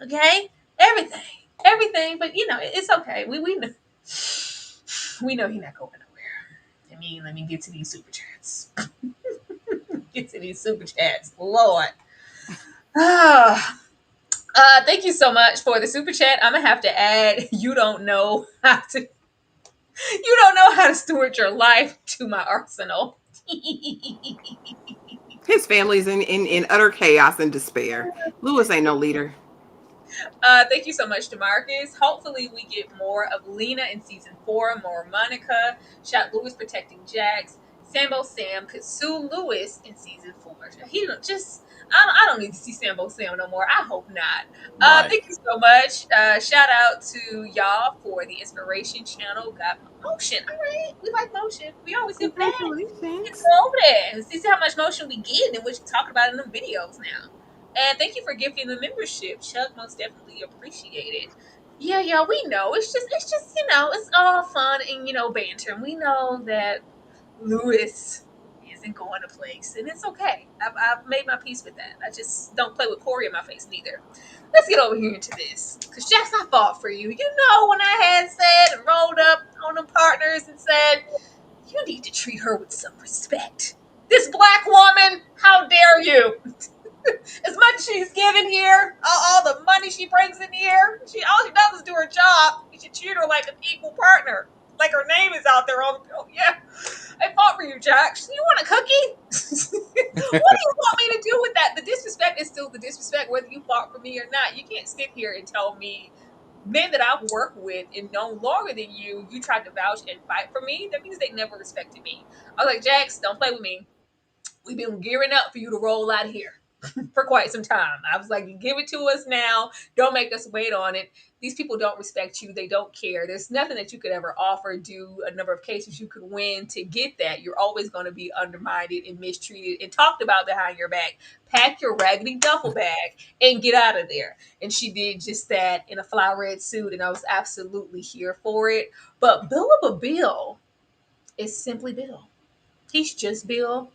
S3: okay, everything, everything. But it's okay. We know he's not going nowhere. Let me get to these super chats. Get to these super chats, Lord. Ah, thank you so much for the super chat. I'm gonna have to add. You don't know how to steward your life to my arsenal.
S6: His family's in utter chaos and despair. Lewis ain't no leader.
S3: Thank you so much, Demarcus. Hopefully, we get more of Lena in season 4, more Monica. Shot Lewis protecting Jax. Sambo Sam could sue Lewis in season 4. He don't just. I don't need to see Sambo Sam no more. I hope not.
S4: Right.
S3: Thank you so much. Shout out to y'all for the inspiration channel. Got motion. All right, we like motion. We always get back. Let's
S6: Congratulations.
S3: go over there and see how much motion we get and what you talk about in the videos now. And thank you for gifting the membership. Chuck most definitely appreciate it. Yeah, we know. It's all fun and banter. And we know that Lewis isn't going to place, and it's okay. I've made my peace with that. I just don't play with Corey in my face neither. Let's get over here into this, because Jax, I fought for you. When I had said and rolled up on them partners and said, you need to treat her with some respect. This black woman, how dare you? As much as she's given here, all the money she brings in here, all she does is do her job. You should treat her like an equal partner. Like her name is out there. Yeah. I fought for you, Jax. You want a cookie? What do you want me to do with that? The disrespect is still the disrespect, whether you fought for me or not. You can't sit here and tell me men that I've worked with and known longer than you tried to vouch and fight for me. That means they never respected me. I was like, Jax, don't play with me. We've been gearing up for you to roll out here for quite some time. I was like, give it to us now. Don't make us wait on it. These people don't respect you. They don't care. There's nothing that you could ever offer, do a number of cases you could win to get that. You're always going to be undermined and mistreated and talked about behind your back. Pack your raggedy duffel bag and get out of there. And she did just that in a fly red suit, and I was absolutely here for it. But Billable Bill is simply Bill. He's just Bill.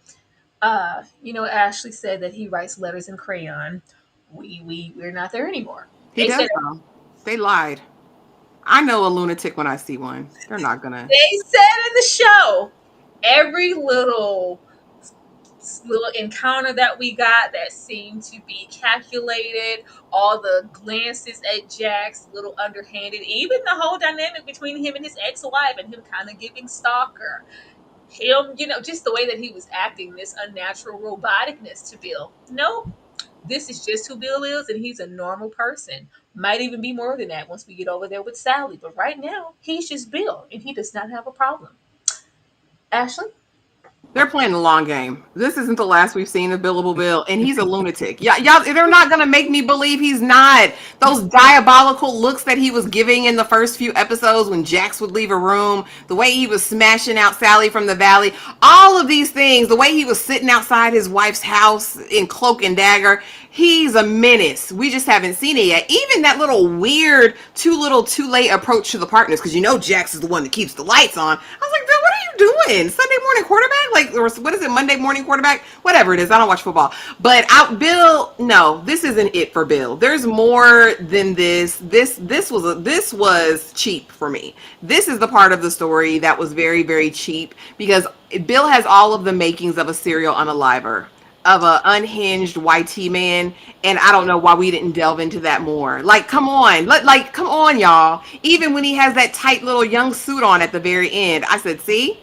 S3: Ashley said that he writes letters in crayon. We're not there anymore.
S6: He does though. They lied. I know a lunatic when I see one. They're not gonna.
S3: They said in the show, every little encounter that we got that seemed to be calculated, all the glances at Jax, little underhanded, even the whole dynamic between him and his ex-wife and him kind of giving stalker. Him, just the way that he was acting, this unnatural roboticness to Bill. No, this is just who Bill is, and he's a normal person. Might even be more than that once we get over there with Sally. But right now, he's just Bill, and he does not have a problem. Ashley?
S6: They're playing the long game. This isn't the last we've seen of Billable Bill, and he's a lunatic. Yeah, y'all, they're not gonna make me believe he's not. Those diabolical looks that he was giving in the first few episodes when Jax would leave a room, the way he was smashing out Sally from the valley, all of these things, the way he was sitting outside his wife's house in cloak and dagger, he's a menace. We just haven't seen it yet. Even that little weird, too little, too late approach to the partners, because Jax is the one that keeps the lights on. I was like, dude, what are you doing? Sunday morning quarterback? Or what is it, Monday morning quarterback? Whatever it is, I don't watch football. But Bill, no, this isn't it for Bill. There's more than this. This was cheap for me. This is the part of the story that was very, very cheap, because Bill has all of the makings of a serial unaliver, of an unhinged YT man, and I don't know why we didn't delve into that more. Come on, y'all. Even when he has that tight little young suit on at the very end, I said, see,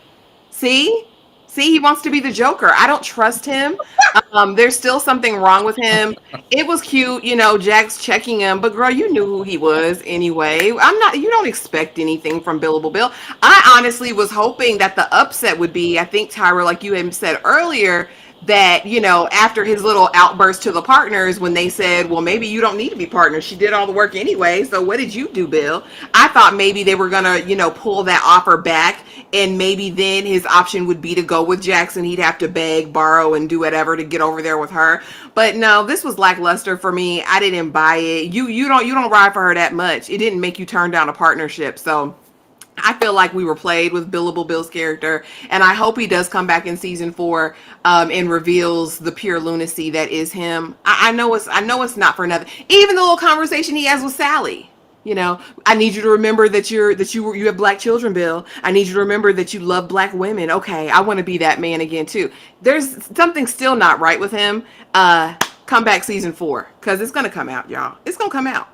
S6: See, he wants to be the Joker. I don't trust him. There's still something wrong with him. It was cute, Jack's checking him, but girl, you knew who he was anyway. You don't expect anything from Billable Bill. I honestly was hoping that the upset would be, I think, Tyra, like you had said earlier, that, after his little outburst to the partners when they said, well, maybe you don't need to be partners. She did all the work anyway. So what did you do, Bill? I thought maybe they were going to, pull that offer back, and maybe then his option would be to go with Jackson. He'd have to beg, borrow, and do whatever to get over there with her. But no, this was lackluster for me. I didn't buy it. You don't ride for her that much. It didn't make you turn down a partnership. So I feel like we were played with Billable Bill's character, and I hope he does come back in season 4 and reveals the pure lunacy that is him. I know it's not for nothing. Even the little conversation he has with Sally. I need you to remember that you have black children, Bill. I need you to remember that you love black women. Okay, I want to be that man again too. There's something still not right with him. Come back season 4 because it's gonna come out, y'all. It's gonna come out.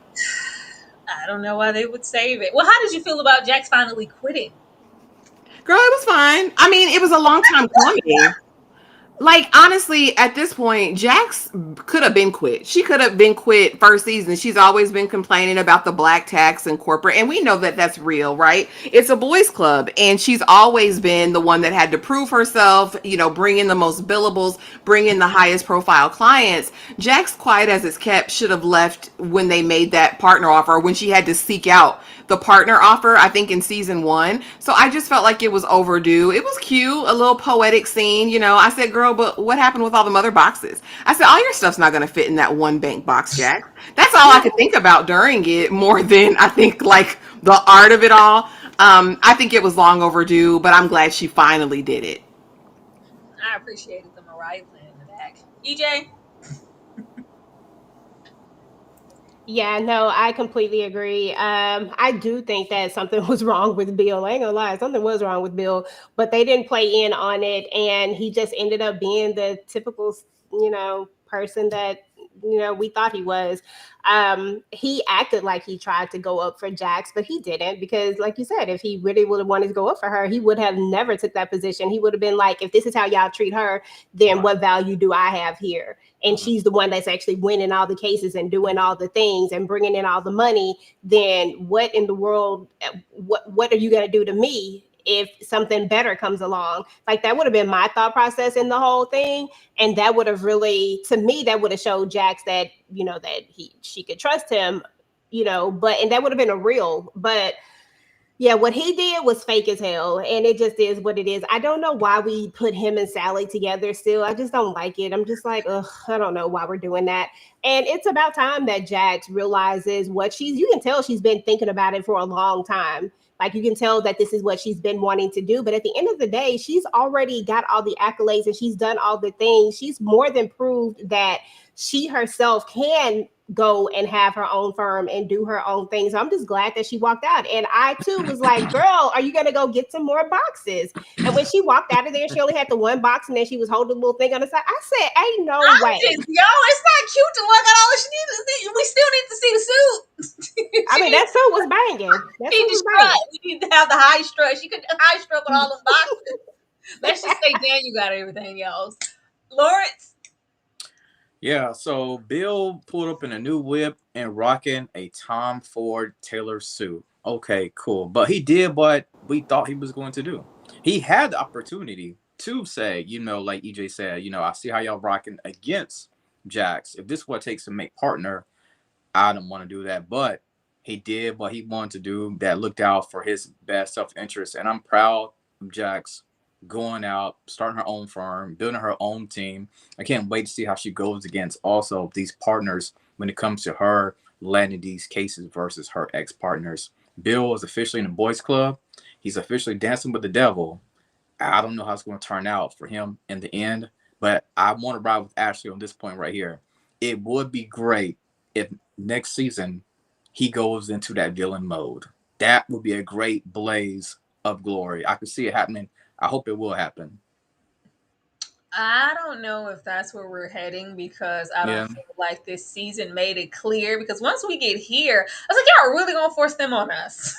S3: I don't know why they would save it. Well, how did you feel about Jax finally quitting?
S6: Girl, it was fine. I mean, it was a long time coming. Like, honestly, at this point, Jax could have been quit. She could have been quit first season. She's always been complaining about the black tax and corporate, and we know that that's real, right? It's a boys club, and she's always been the one that had to prove herself, bring in the most billables, bring in the highest profile clients. Jax, quiet as it's kept, should have left when they made that partner offer, when she had to seek out the partner offer, I think in season 1. So I just felt like it was overdue. It was cute, a little poetic scene. I said, girl, but what happened with all the mother boxes? I said, all your stuff's not going to fit in that one bank box, Jack. That's all I could think about during it, more than I think like the art of it all. I think it was long overdue, but I'm glad she finally did it.
S3: I appreciated the Mariah playing in the back. EJ?
S5: Yeah, no, I completely agree. I do think that something was wrong with Bill. I ain't gonna lie, something was wrong with Bill, but they didn't play in on it, and he just ended up being the typical, person that we thought he was. He acted like he tried to go up for Jax, but he didn't, because, like you said, if he really would have wanted to go up for her, he would have never took that position. He would have been like, if this is how y'all treat her, then what value do I have here? And she's the one that's actually winning all the cases and doing all the things and bringing in all the money, then what in the world, what are you going to do to me if something better comes along? Like, that would have been my thought process in the whole thing. And that would have really, to me, that would have showed Jax that, that she could trust him, and that would have been a real, but yeah, what he did was fake as hell, and it just is what it is. I don't know why we put him and Sally together still. I just don't like it. I'm just like, ugh, I don't know why we're doing that. And it's about time that Jax realizes you can tell she's been thinking about it for a long time. Like, you can tell that this is what she's been wanting to do. But at the end of the day, she's already got all the accolades and she's done all the things. She's more than proved that she herself can go and have her own firm and do her own thing. So I'm just glad that she walked out. And I too was like, girl, are you going to go get some more boxes? And when she walked out of there, she only had the one box, and then she was holding a little thing on the side. I said, ain't no way.
S3: It's not cute to look at all she needs to see. We still need to see the suit.
S5: I mean, that suit was banging.
S3: We need to have the high strut. She could high strut with all those boxes. Let's just say Daniel got everything else. Lawrence?
S4: Yeah, so Bill pulled up in a new whip and rocking a Tom Ford Taylor suit. Okay, cool. But he did what we thought he was going to do. He had the opportunity to say, like EJ said, I see how y'all rocking against Jax. If this is what it takes to make partner, I don't want to do that. But he did what he wanted to do, that looked out for his best self-interest. And I'm proud of Jax going out, starting her own firm, building her own team. I can't wait to see how she goes against also these partners when it comes to her landing these cases versus her ex-partners. Bill is officially in the boys club. He's officially dancing with the devil. I don't know how it's going to turn out for him in the end, but I want to ride with Ashley on this point right here. It would be great if next season he goes into that villain mode. That would be a great blaze of glory. I could see it happening. I hope it will happen.
S3: I don't know if that's where we're heading, because I don't feel like this season made it clear. Because once we get here, I was like, y'all are really going to force them on us.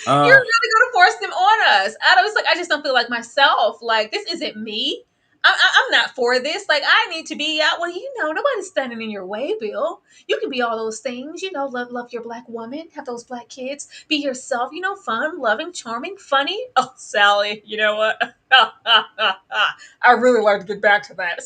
S3: You're
S4: Uh,
S3: really going to force them on us. I was like, I just don't feel like myself. Like, this isn't me. I'm not for this. Like, I need to be out. Well, nobody's standing in your way, Bill. You can be all those things. Love your black woman, have those black kids, be yourself. Fun, loving, charming, funny. Oh, Sally, you know what? I really like to get back to that.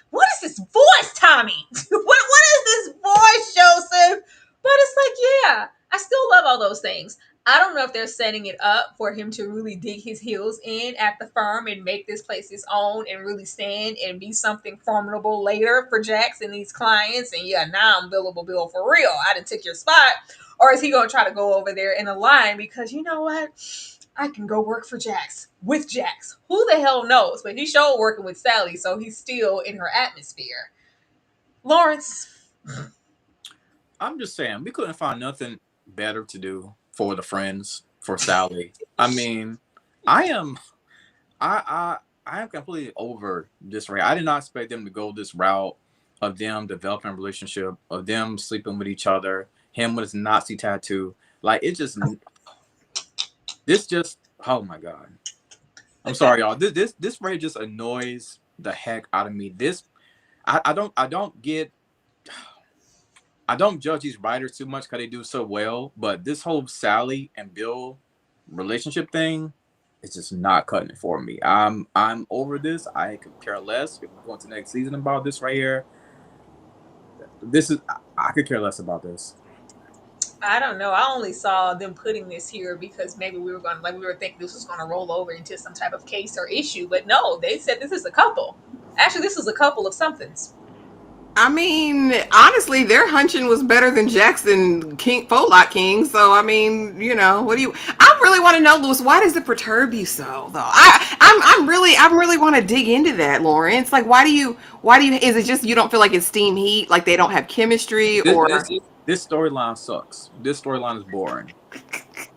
S3: What is this voice, Tommy? What is this voice, Joseph? But it's like, yeah, I still love all those things. I don't know if they're setting it up for him to really dig his heels in at the firm and make this place his own and really stand and be something formidable later for Jax and these clients. And yeah, now I'm billable Bill for real. I didn't take your spot. Or is he going to try to go over there in a line because you know what? I can go work for Jax with Jax. Who the hell knows? But he showed working with Sally, so he's still in her atmosphere. Lawrence.
S4: I'm just saying we couldn't find nothing better to do for the friends for Sally. I mean, I am, I am completely over this right. I did not expect them to go this route of them developing a relationship, of them sleeping with each other, him with his Nazi tattoo. Like it just, this just, oh my god. I'm sorry, y'all. This rate just annoys the heck out of me. I don't get. I don't judge these writers too much because they do so well, but this whole Sally and Bill relationship thing is just not cutting it for me. I'm over this. I could care less if we're going to the next season about this right here. I could care less about this.
S3: I don't know. I only saw them putting this here because maybe we were thinking this was going to roll over into some type of case or issue, but no, they said this is a couple. Actually, this is a couple of somethings.
S6: I mean, honestly, their hunching was better than Jackson King Folot King. So I mean, what do you? I really want to know, Lewis. Why does it perturb you so, though? I really want to dig into that, Lawrence. Like, why do you? Is it just you don't feel like it's steam heat? Like they don't have chemistry, or
S4: This storyline sucks. This storyline is boring.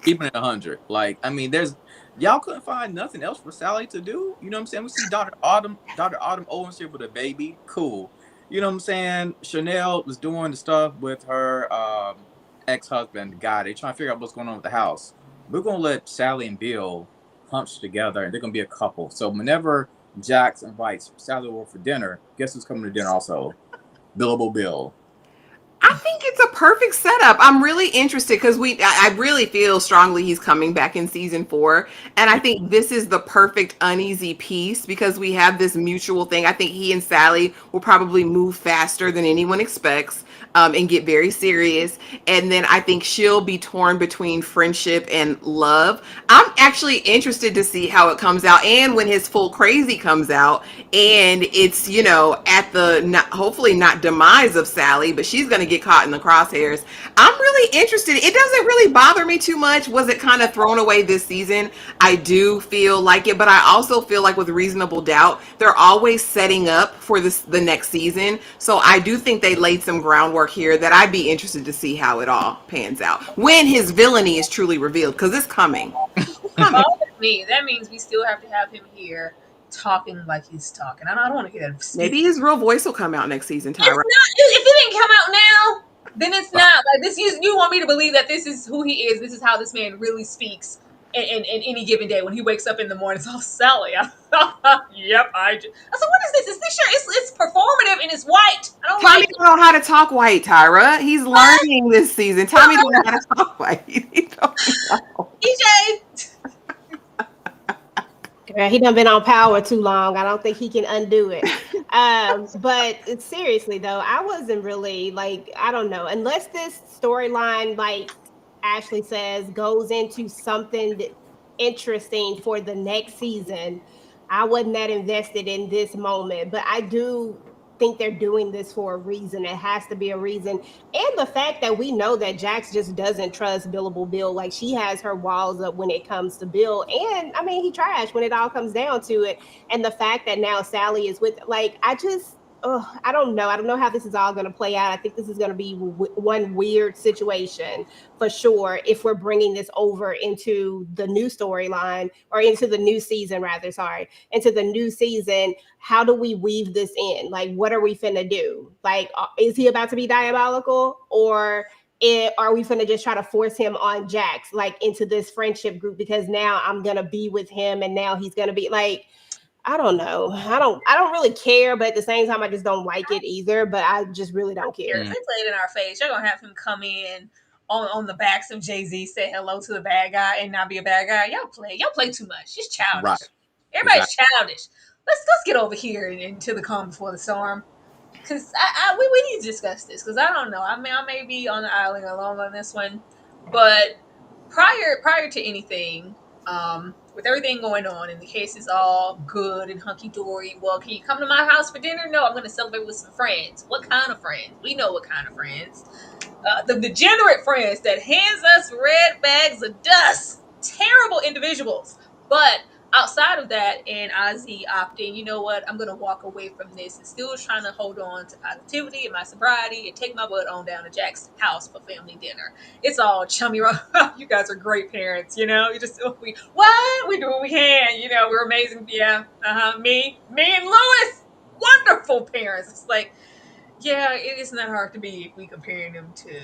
S4: Keeping it 100. Like, I mean, y'all couldn't find nothing else for Sally to do. You know what I'm saying? We see Dr. Autumn Owens here with a baby. Cool. You know what I'm saying? Chanel was doing the stuff with her ex-husband, the guy. They trying to figure out what's going on with the house. We're going to let Sally and Bill hunch together, and they're going to be a couple. So whenever Jax invites Sally over for dinner, guess who's coming to dinner also? Billable Bill.
S6: I think it's a perfect setup. I'm really interested because I really feel strongly he's coming back in season 4. And I think this is the perfect uneasy piece because we have this mutual thing. I think he and Sally will probably move faster than anyone expects and get very serious. And then I think she'll be torn between friendship and love. I'm actually interested to see how it comes out and when his full crazy comes out. And it's, at the hopefully not demise of Sally, but she's going to get caught in the crosshairs. I'm really interested. It doesn't really bother me too much. Was it kind of thrown away this season? I do feel like it, but I also feel like with reasonable doubt, they're always setting up for the next season. So I do think they laid some groundwork here that I'd be interested to see how it all pans out when his villainy is truly revealed, because it's coming.
S3: That means we still have to have him here talking like he's talking. I don't want to hear that.
S6: Maybe his real voice will come out next season, Tyra.
S3: If it didn't come out now, then it's not like this. You want me to believe that this is who he is. This is how this man really speaks in any given day when he wakes up in the morning. It's all Sally. Yep, I said, what is this? Is this shirt? It's performative and it's white. I don't
S6: Tommy
S3: like it.
S6: don't know how to talk white, Tyra. He's learning this season. Tommy don't know how to talk white. He don't know.
S3: EJ.
S5: He done been on Power too long. I don't think he can undo it. But seriously though, I wasn't really like, I don't know, unless this storyline, like Ashley says, goes into something interesting for the next season, I wasn't that invested in this moment. But I do think they're doing this for a reason. It has to be a reason. And the fact that we know that Jax just doesn't trust Billable Bill. Like, she has her walls up when it comes to Bill. And I mean, he trashed when it all comes down to it. And the fact that now Sally is with, like, I don't know. I don't know how this is all going to play out. I think this is going to be one weird situation for sure if we're bringing this over into the new storyline, or into the new season, rather. Sorry, into the new season. How do we weave this in? Like, what are we finna do? Like, is he about to be diabolical, or are we finna just try to force him on Jax, like into this friendship group because now I'm gonna be with him and now he's gonna be like, I don't know. I don't really care, but at the same time I just don't like it either. But I just really don't care.
S3: They play it in our face. You're gonna have him come in on the backs of Jay-Z, say hello to the bad guy and not be a bad guy. Y'all play too much. It's childish.
S4: Right.
S3: Everybody's
S4: Exactly.
S3: childish. Let's get over here and to the calm before the storm. Cause we need to discuss this because I don't know. I may be on the island alone on this one, but prior to anything, with everything going on and the case is all good and hunky dory. Well, can you come to my house for dinner? No, I'm going to celebrate with some friends. What kind of friends? We know what kind of friends. The degenerate friends that hands us red bags of dust. Terrible individuals. But outside of that, and Ozzy opting, you know what? I'm going to walk away from this and still trying to hold on to positivity and my sobriety and take my butt on down to Jack's house for family dinner. It's all chummy. You guys are great parents, you know? You just, we do what we can, you know? We're amazing. Yeah. Me and Louis, wonderful parents. It's like, yeah, it isn't that hard to be if we comparing them to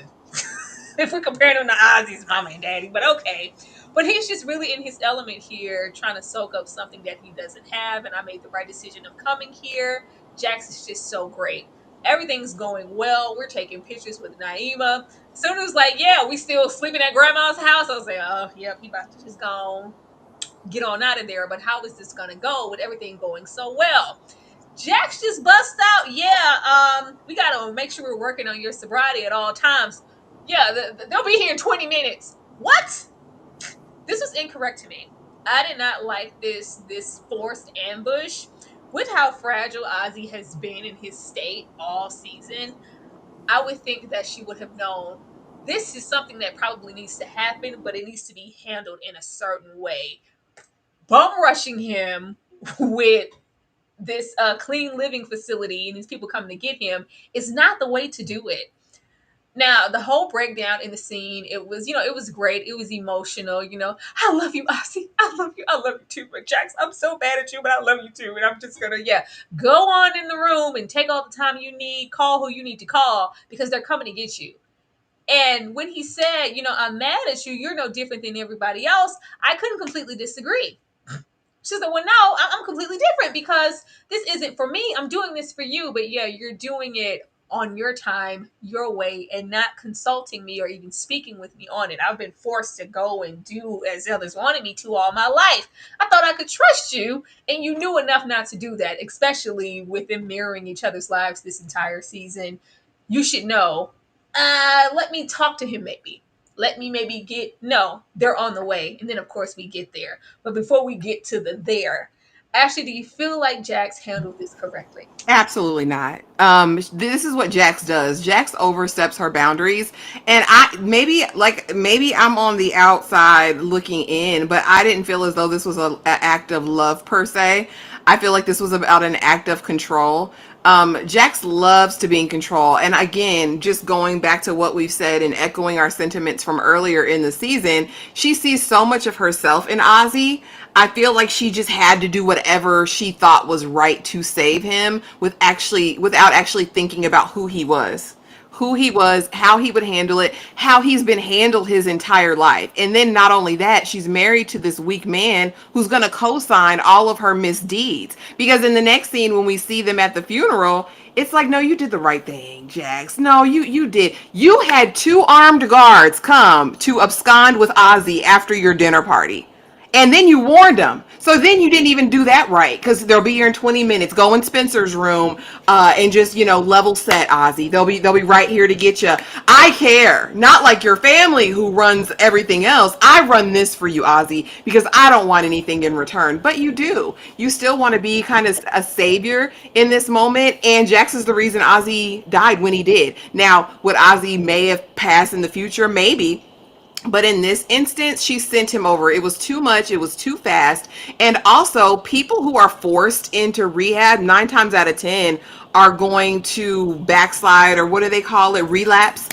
S3: if we compare him to Ozzy's mama and daddy, but okay. But he's just really in his element here, trying to soak up something that he doesn't have. And I made the right decision of coming here. Jax is just so great. Everything's going well. We're taking pictures with Naima. Soon as like, yeah, we still sleeping at grandma's house. I was like, oh, yep, he about to just go get on out of there. But how is this gonna go with everything going so well? Jax just bust out. Yeah, we gotta make sure we're working on your sobriety at all times. Yeah, they'll be here in 20 minutes. What? This was incorrect to me. I did not like this forced ambush with how fragile Ozzy has been in his state all season. I would think that she would have known this is something that probably needs to happen, but it needs to be handled in a certain way. Bum rushing him with this clean living facility and these people coming to get him is not the way to do it. Now, the whole breakdown in the scene, it was, it was great. It was emotional, I love you, Ozzy. I love you. I love you too. But Jax, I'm so bad at you, but I love you too. And I'm just going to, go on in the room and take all the time you need, call who you need to call because they're coming to get you. And when he said, I'm mad at you, you're no different than everybody else, I couldn't completely disagree. She said, well, no, I'm completely different because this isn't for me. I'm doing this for you. But yeah, you're doing it on your time, your way, and not consulting me or even speaking with me on it. I've been forced to go and do as others wanted me to all my life. I thought I could trust you, and you knew enough not to do that, especially with them mirroring each other's lives this entire season. You should know. Let me talk to him maybe. Let me maybe they're on the way. And then, of course, we get there. But before we get to the there, Ashley, do you feel like Jax handled this correctly?
S6: Absolutely not. This is what Jax does. Jax oversteps her boundaries, and maybe I'm on the outside looking in, but I didn't feel as though this was an act of love per se. I feel like this was about an act of control. Jax loves to be in control, and again, just going back to what we've said and echoing our sentiments from earlier in the season, she sees so much of herself in Ozzy. I feel like she just had to do whatever she thought was right to save him without actually thinking about who he was, how he would handle it, how he's been handled his entire life. And then not only that, she's married to this weak man who's going to co-sign all of her misdeeds. Because in the next scene, when we see them at the funeral, it's like, no, you did the right thing, Jax. No, you did. You had 2 armed guards come to abscond with Ozzy after your dinner party. And then you warned them. So then you didn't even do that right because they'll be here in 20 minutes. Go in Spencer's room and just, level set, Ozzy. They'll be right here to get you. I care. Not like your family who runs everything else. I run this for you, Ozzy, because I don't want anything in return. But you do. You still want to be kind of a savior in this moment. And Jax is the reason Ozzy died when he did. Now, would Ozzy may have passed in the future? Maybe. But in this instance, she sent him over. It was too much. It was too fast. And also, people who are forced into rehab, 9 times out of 10, are going to backslide, or what do they call it? Relapse.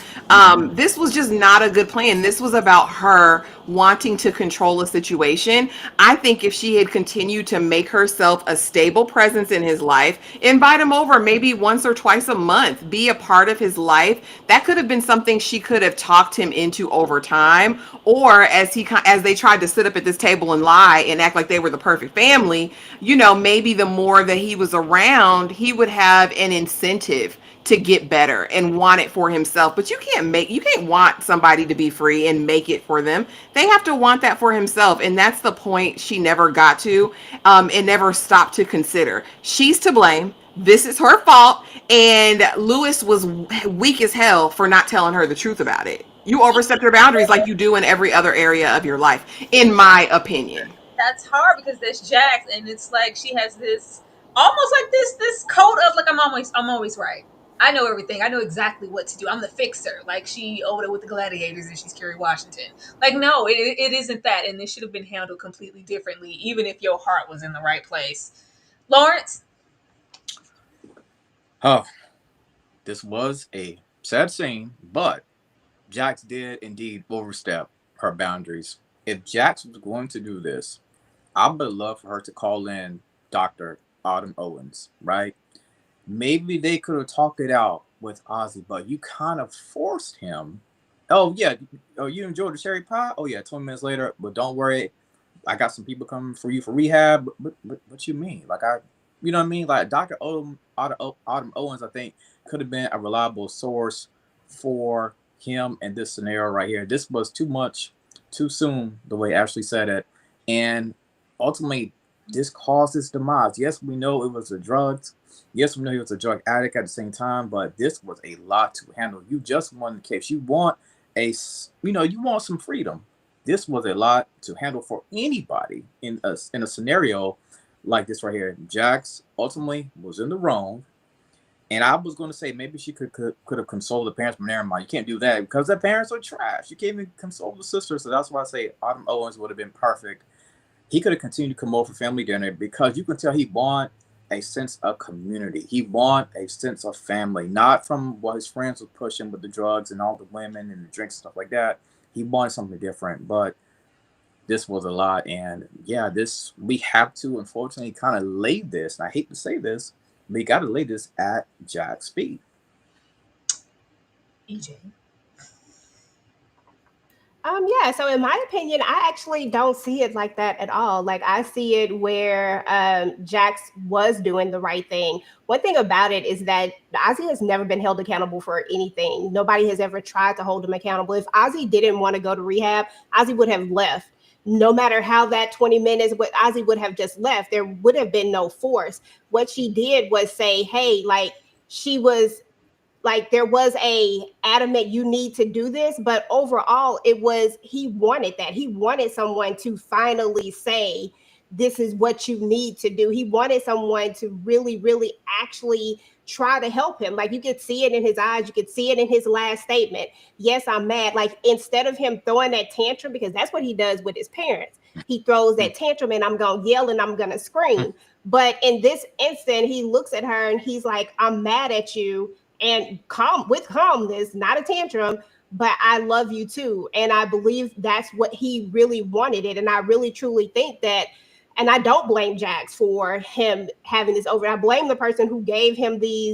S6: This was just not a good plan. This was about her wanting to control a situation. I think if she had continued to make herself a stable presence in his life, invite him over maybe once or twice a month, be a part of his life, that could have been something she could have talked him into over time. Or as they tried to sit up at this table and lie and act like they were the perfect family, maybe the more that he was around, he would have an incentive to get better and want it for himself. But you can't want somebody to be free and make it for them. They have to want that for himself. And that's the point she never got to, and never stopped to consider. She's to blame. This is her fault. And Lewis was weak as hell for not telling her the truth about it. You overstepped your boundaries like you do in every other area of your life, in my opinion.
S3: That's hard because there's Jax, and it's like she has this almost like this code of like I'm always right. I know everything. I know exactly what to do. I'm the fixer. Like she over there with the gladiators and she's Kerry Washington. Like no, it isn't that, and this should have been handled completely differently, even if your heart was in the right place. Lawrence.
S4: Oh, this was a sad scene, but Jax did indeed overstep her boundaries. If Jax was going to do this, I would love for her to call in Dr. Autumn Owens, right? Maybe they could have talked it out with Ozzy, but you kind of forced him. Oh, yeah. Oh, you enjoyed the cherry pie? Oh, yeah. 20 minutes later, but don't worry. I got some people coming for you for rehab. What you mean? You know what I mean? Like Dr. Autumn Owens, I think, could have been a reliable source for him in this scenario right here. This was too much, too soon, the way Ashley said it. And ultimately, this caused his demise. Yes, we know it was the drugs. Yes, we know he was a drug addict at the same time, but this was a lot to handle. You just want the case. You want you want some freedom. This was a lot to handle for anybody in a scenario like this right here. Jax ultimately was in the wrong. And I was going to say maybe she could have consoled the parents, but never mind. You can't do that because the parents are trash. You can't even console the sister. So that's why I say Autumn Owens would have been perfect. He could have continued to come over for family dinner because you can tell he wanted a sense of community. He wanted a sense of family, not from what his friends were pushing with the drugs and all the women and the drinks and stuff like that. He wanted something different, but this was a lot. And yeah, we have to unfortunately kind of lay this, and I hate to say this, we got to lay this at Jack's feet.
S3: EJ.
S5: Yeah, so in my opinion, I actually don't see it like that at all. Like I see it where Jax was doing the right thing. One thing about it is that Ozzy has never been held accountable for anything. Nobody has ever tried to hold him accountable. If Ozzy didn't want to go to rehab, Ozzy would have left. No matter how that 20 minutes, what Ozzy would have just left. There would have been no force. What she did was say, hey, like she was like there was a adamant you need to do this, but overall it was he wanted that. He wanted someone to finally say this is what you need to do. He wanted someone to really really actually try to help him. Like you could see it in his eyes, you could see it in his last statement. Yes, I'm mad. Like instead of him throwing that tantrum, because that's what he does with his parents, he throws that tantrum and I'm gonna yell and I'm gonna scream. But in this instant he looks at her and he's like, I'm mad at you, and calmness, not a tantrum, but I love you too. And I believe that's what he really wanted it. And I really truly think that, and I don't blame Jax for him having this over. I blame the person who gave him well,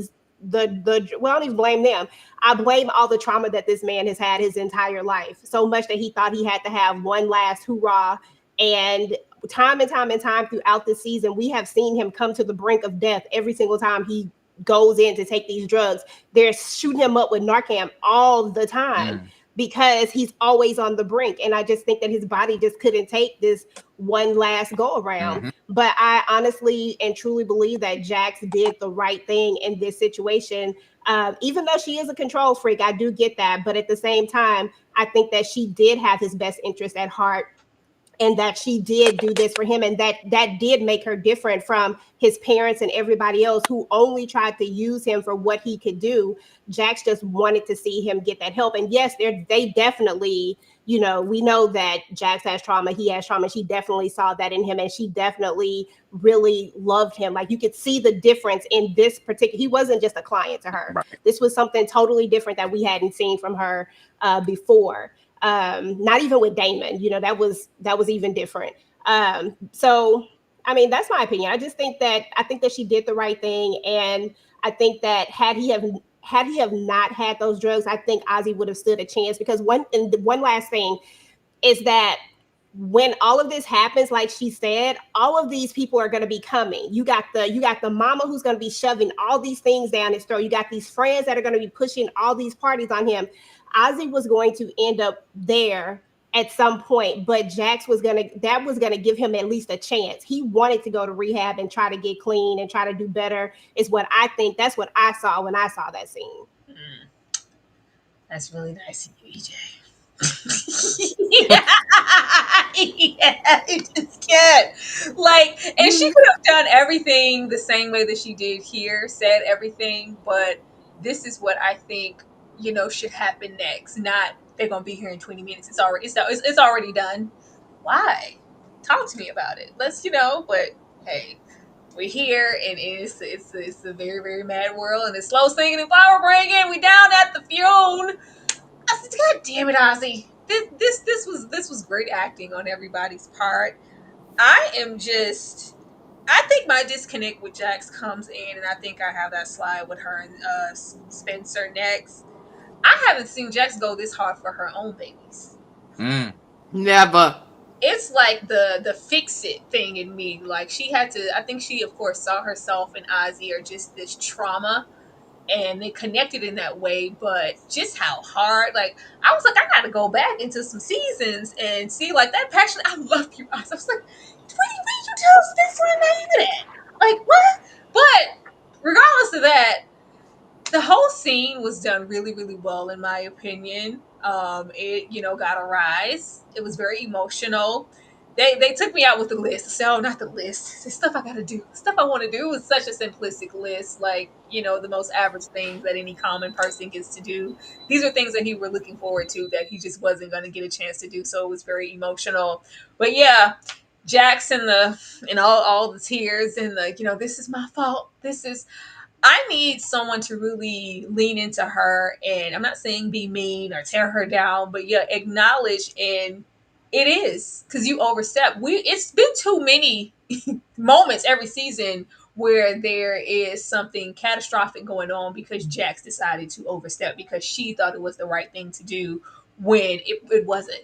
S5: I don't even blame them. I blame all the trauma that this man has had his entire life, so much that he thought he had to have one last hoorah. And time and time and time throughout the season, we have seen him come to the brink of death every single time he goes in to take these drugs. They're shooting him up with Narcan all the time because he's always on the brink. And I just think that his body just couldn't take this one last go around. But I honestly and truly believe that Jax did the right thing in this situation. Even though she is a control freak, I do get that. But at the same time, I think that she did have his best interest at heart, and that she did do this for him, and that did make her different from his parents and everybody else who only tried to use him for what he could do. Jax just wanted to see him get that help. And yes, they definitely you know, we know that Jax has trauma, he has trauma. She definitely saw that in him, and she definitely really loved him. Like, you could see the difference in this particular, he wasn't just a client to her.
S4: Right.
S5: This was something totally different that we hadn't seen from her before. Not even with Damon, you know, that was even different. So I mean, that's my opinion. I think that she did the right thing, and I think that had he have not had those drugs, I think Ozzy would have stood a chance. Because one last thing is that when all of this happens, like she said, all of these people are going to be coming. You got the mama who's going to be shoving all these things down his throat. You got these friends that are going to be pushing all these parties on him. Ozzy was going to end up there at some point, but that was gonna give him at least a chance. He wanted to go to rehab and try to get clean and try to do better, is what I think. That's what I saw when I saw that scene.
S3: That's really nice of you, EJ. Yeah, yeah, it just can't. Like, and she could have done everything the same way that she did here, said everything, but this is what I think, should happen next. Not they're gonna be here in 20 minutes. It's already done. Why? Talk to me about it. But hey, we're here, and it's a very, very mad world, and it's slow singing and flower bringing. We down at the Fune. I said, God damn it, Ozzy. This was great acting on everybody's part. I think my disconnect with Jax comes in, and I think I have that slide with her and Spencer next. I haven't seen Jax go this hard for her own babies.
S6: Never.
S3: It's like the fix it thing in me. Like, she had to. I think she, of course, saw herself and Ozzy are just this trauma, and they connected in that way. But just how hard, like, I was like, I gotta go back into some seasons and see, like, that passion. I love you, Ozzy. I was like, when you tell Spencer and Naima that? Like, what? But regardless of that, the whole scene was done really, really well, in my opinion. It, got a rise. It was very emotional. They took me out with the list. So, not the list. The stuff I gotta do. The stuff I want to do was such a simplistic list, like, the most average things that any common person gets to do. These are things that he were looking forward to that he just wasn't gonna get a chance to do. So it was very emotional. But yeah, Jackson, and all the tears, and the, this is my fault. I need someone to really lean into her, and I'm not saying be mean or tear her down, but yeah, acknowledge. And it is because you overstep. It's been too many moments every season where there is something catastrophic going on because Jax decided to overstep because she thought it was the right thing to do when it wasn't.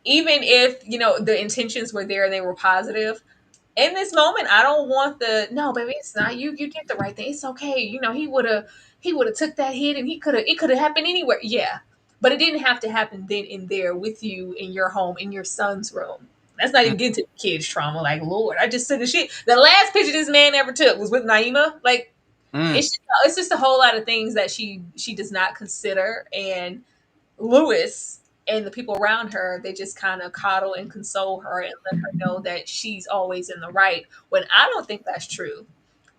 S3: Even if the intentions were there and they were positive, in this moment, I don't want no, baby, it's not you. You did the right thing. It's okay. He would have took that hit, and it could have happened anywhere. Yeah, but it didn't have to happen then and there with you in your home, in your son's room. That's not even getting to the kids' trauma. Like, Lord, I just said the shit. The last picture this man ever took was with Naima. Like, it's just a whole lot of things that she does not consider, and Lewis and the people around her, they just kind of coddle and console her and let her know that she's always in the right, when I don't think that's true.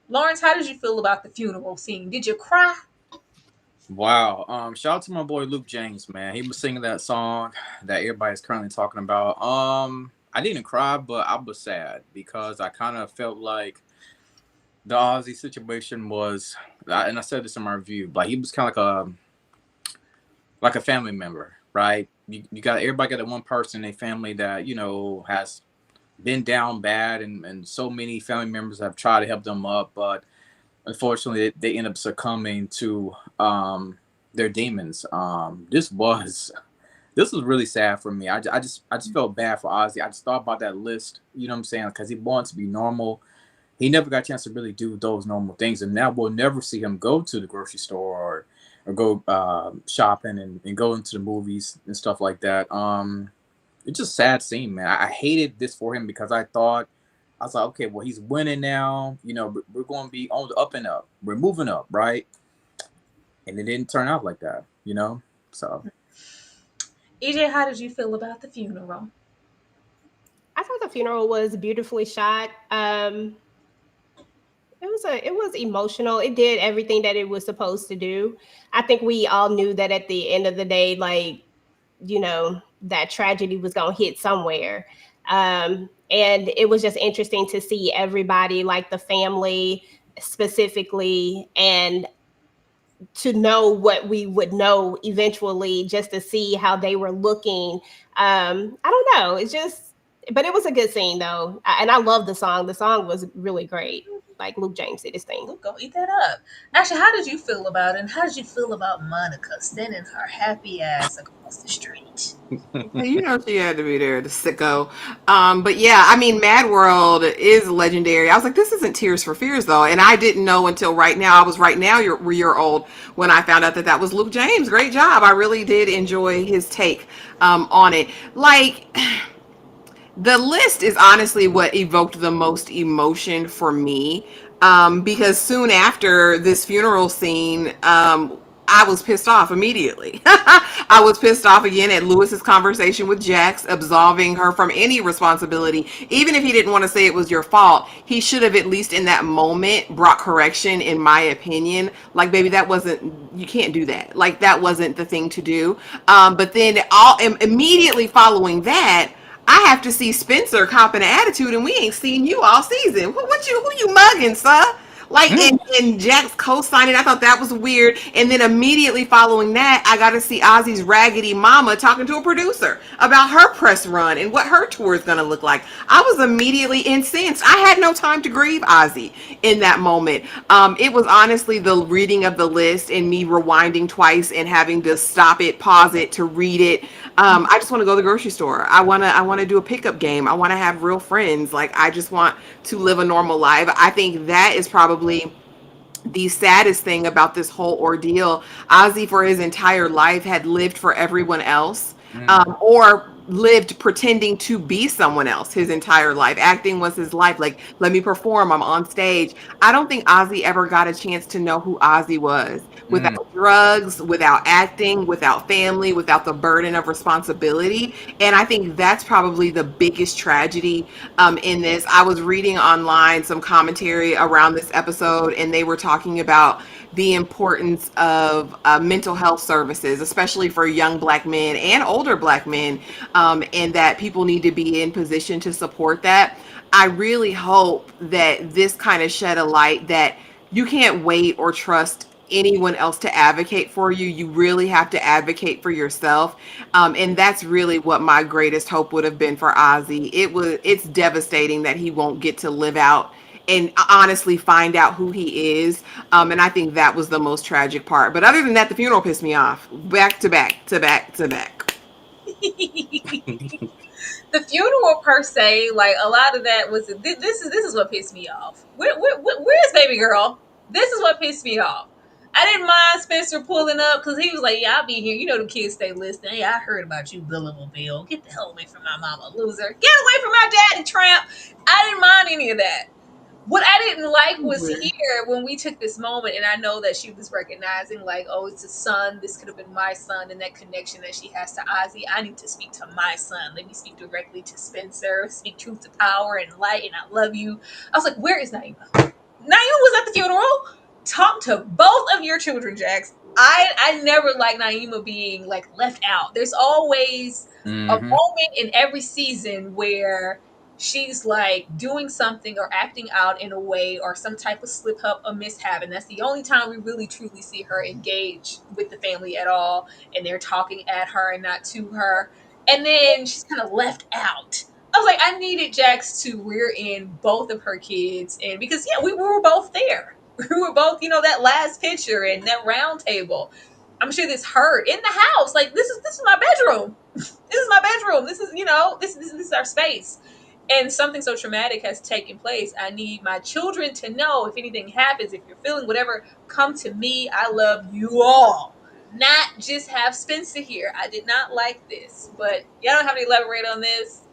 S3: Lawrence, how did you feel about the funeral scene? Did you cry?
S4: Wow. Shout out to my boy Luke James, man. He was singing that song that everybody's currently talking about. I didn't cry, but I was sad because I kind of felt like the Ozzy situation was, and I said this in my review, like he was kind of like a family member, right? You got everybody got that one person in a family that has been down bad, and so many family members have tried to help them up, but unfortunately they end up succumbing to their demons. This was really sad for me. I just felt bad for Ozzy. I just thought about that list, you know what I'm saying, because he wants to be normal. He never got a chance to really do those normal things, and now we'll never see him go to the grocery store or go shopping and go into the movies and stuff like that. It's just a sad scene, man. I hated this for him because I was like, okay, well, he's winning now. We're going to be on the up and up. We're moving up, right? And it didn't turn out like that, So,
S3: EJ, how did you feel about the funeral?
S5: I thought the funeral was beautifully shot. It was emotional. It did everything that it was supposed to do. I think we all knew that at the end of the day, like, that tragedy was going to hit somewhere. And it was just interesting to see everybody, like the family specifically, and to know what we would know eventually, just to see how they were looking. I don't know. It's just, but it was a good scene though. And I love the song. The song was really great. Like Luke James did his thing.
S3: Luke, go eat that up. Actually, how did you feel about it? And how did you feel about Monica sending her happy ass across the street?
S6: She had to be there, the sicko. But yeah, I mean, Mad World is legendary. I was like, this isn't Tears for Fears though, and I didn't know until right now. I was right now you're old when I found out that was Luke James. Great job. I really did enjoy his take on it. Like. The list is honestly what evoked the most emotion for me, because soon after this funeral scene, I was pissed off immediately. I was pissed off again at Lewis's conversation with Jax, absolving her from any responsibility. Even if he didn't want to say it was your fault, he should have at least in that moment brought correction, in my opinion. Like, baby, you can't do that. Like, that wasn't the thing to do. But then immediately following that, I have to see Spencer copping an attitude, and we ain't seen you all season. Who you mugging, sir? Like, and Jack's co-signing, I thought that was weird. And then immediately following that, I got to see Ozzy's raggedy mama talking to a producer about her press run and what her tour is going to look like. I was immediately incensed. I had no time to grieve Ozzy in that moment. It was honestly the reading of the list and me rewinding twice and having to stop it, pause it to read it. I just want to go to the grocery store. I want to do a pickup game. I want to have real friends. Like, I just want to live a normal life. I think that is probably the saddest thing about this whole ordeal. Ozzy, for his entire life, had lived for everyone else, or lived pretending to be someone else his entire life. Acting was his life. Like, let me perform, I'm on stage. I don't think Ozzy ever got a chance to know who Ozzy was without drugs, without acting, without family, without the burden of responsibility. And I think that's probably the biggest tragedy in this. I was reading online some commentary around this episode, and they were talking about the importance of mental health services, especially for young Black men and older Black men, and that people need to be in position to support that. I really hope that this kind of shed a light that you can't wait or trust anyone else to advocate for you. You really have to advocate for yourself. And that's really what my greatest hope would have been for Ozzy. It's devastating that he won't get to live out and honestly find out who he is. And I think that was the most tragic part. But other than that, the funeral pissed me off. Back to back to back to back.
S3: The funeral per se, like a lot of that was this is what pissed me off. Where's baby girl? This is what pissed me off. I didn't mind Spencer pulling up because he was like, yeah, I'll be here. You know the kids stay listening. Hey, I heard about you, billable Bill. Get the hell away from my mama, loser. Get away from my daddy, tramp. I didn't mind any of that. What I didn't like was here when we took this moment, and I know that she was recognizing, like, oh, it's a son. This could have been my son, and that connection that she has to Ozzy. I need to speak to my son. Let me speak directly to Spencer. Speak truth to power and light, and I love you. I was like, where is Naima? Naima was at the funeral. Talk to both of your children, Jax. I never like Naima being like left out. There's always a moment in every season where she's like doing something or acting out in a way or some type of slip up or mishap, and that's the only time we really truly see her engage with the family at all, and they're talking at her and not to her, and then she's kind of left out. I was like, I needed Jax to rear in both of her kids, and because we were both there. We were both, that last picture and that round table. I'm sure this hurt in the house. Like, this is my bedroom. This is my bedroom. This is, this is our space. And something so traumatic has taken place. I need my children to know if anything happens, if you're feeling whatever, come to me. I love you all. Not just have Spencer here. I did not like this, but y'all don't have to elaborate on this.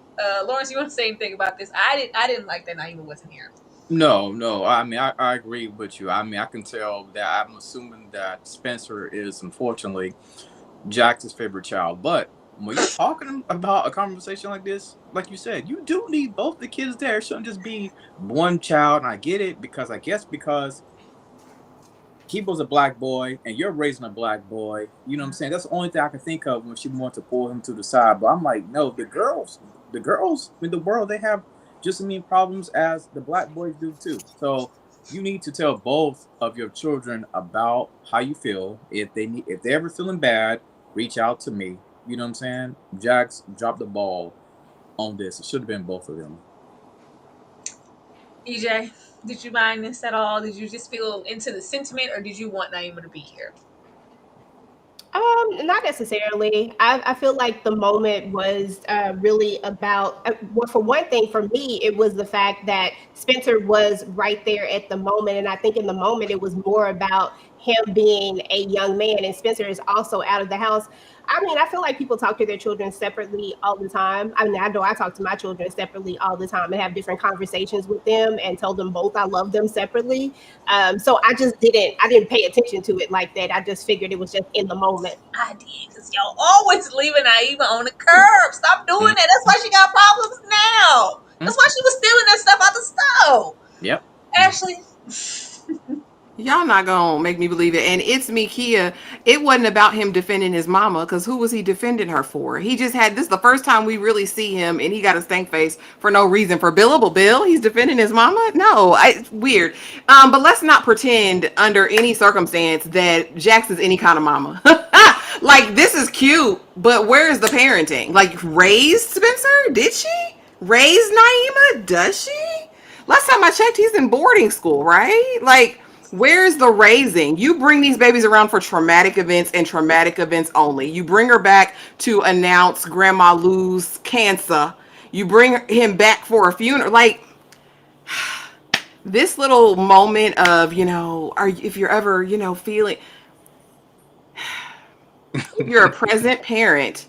S3: Lawrence, you want to say anything about this? I didn't like that Naima wasn't here.
S4: No. I mean, I agree with you. I mean, I can tell that I'm assuming that Spencer is unfortunately Jax's favorite child. But when you're talking about a conversation like this, like you said, you do need both the kids there. It shouldn't just be one child. And I get it because he was a black boy and you're raising a black boy. You know what I'm saying? That's the only thing I can think of when she wanted to pull him to the side. But I'm like, no, the girls in the world, they have just as many problems as the black boys do too. So you need to tell both of your children about how you feel. If they're ever feeling bad, reach out to me. You know what I'm saying? Jax dropped the ball on this. It should have been both of them.
S3: EJ, did you mind this at all? Did you just feel into the sentiment, or did you want Naima to be here?
S5: Not necessarily. I feel like the moment was really about, well, for one thing, for me, it was the fact that Spencer was right there at the moment. And I think in the moment, it was more about him being a young man, and Spencer is also out of the house. I mean, I feel like people talk to their children separately all the time. I mean, I know I talk to my children separately all the time and have different conversations with them and tell them both I love them separately. So I didn't pay attention to it like that. I just figured it was just in the moment.
S3: I did, because y'all always leaving Naima on the curb. Stop doing that. That's why she got problems now. That's why she was stealing that stuff out the stove.
S4: Yep.
S3: Ashley.
S6: Y'all not gonna make me believe it. And it's me, Kia. It wasn't about him defending his mama, because who was he defending her for? He just had this the first time we really see him, and he got a stank face for no reason. For billable Bill, he's defending his mama. No, it's weird. But let's not pretend under any circumstance that Jax is any kind of mama. Like, this is cute, but where is the parenting? Like, raised Spencer? Did she raise Naima? Does she? Last time I checked, he's in boarding school, right? Like, where's the raising? You bring these babies around for traumatic events and traumatic events only. You bring her back to announce Grandma Lou's cancer. You bring him back for a funeral. Like, this little moment of, if you're ever, feeling, if you're a present parent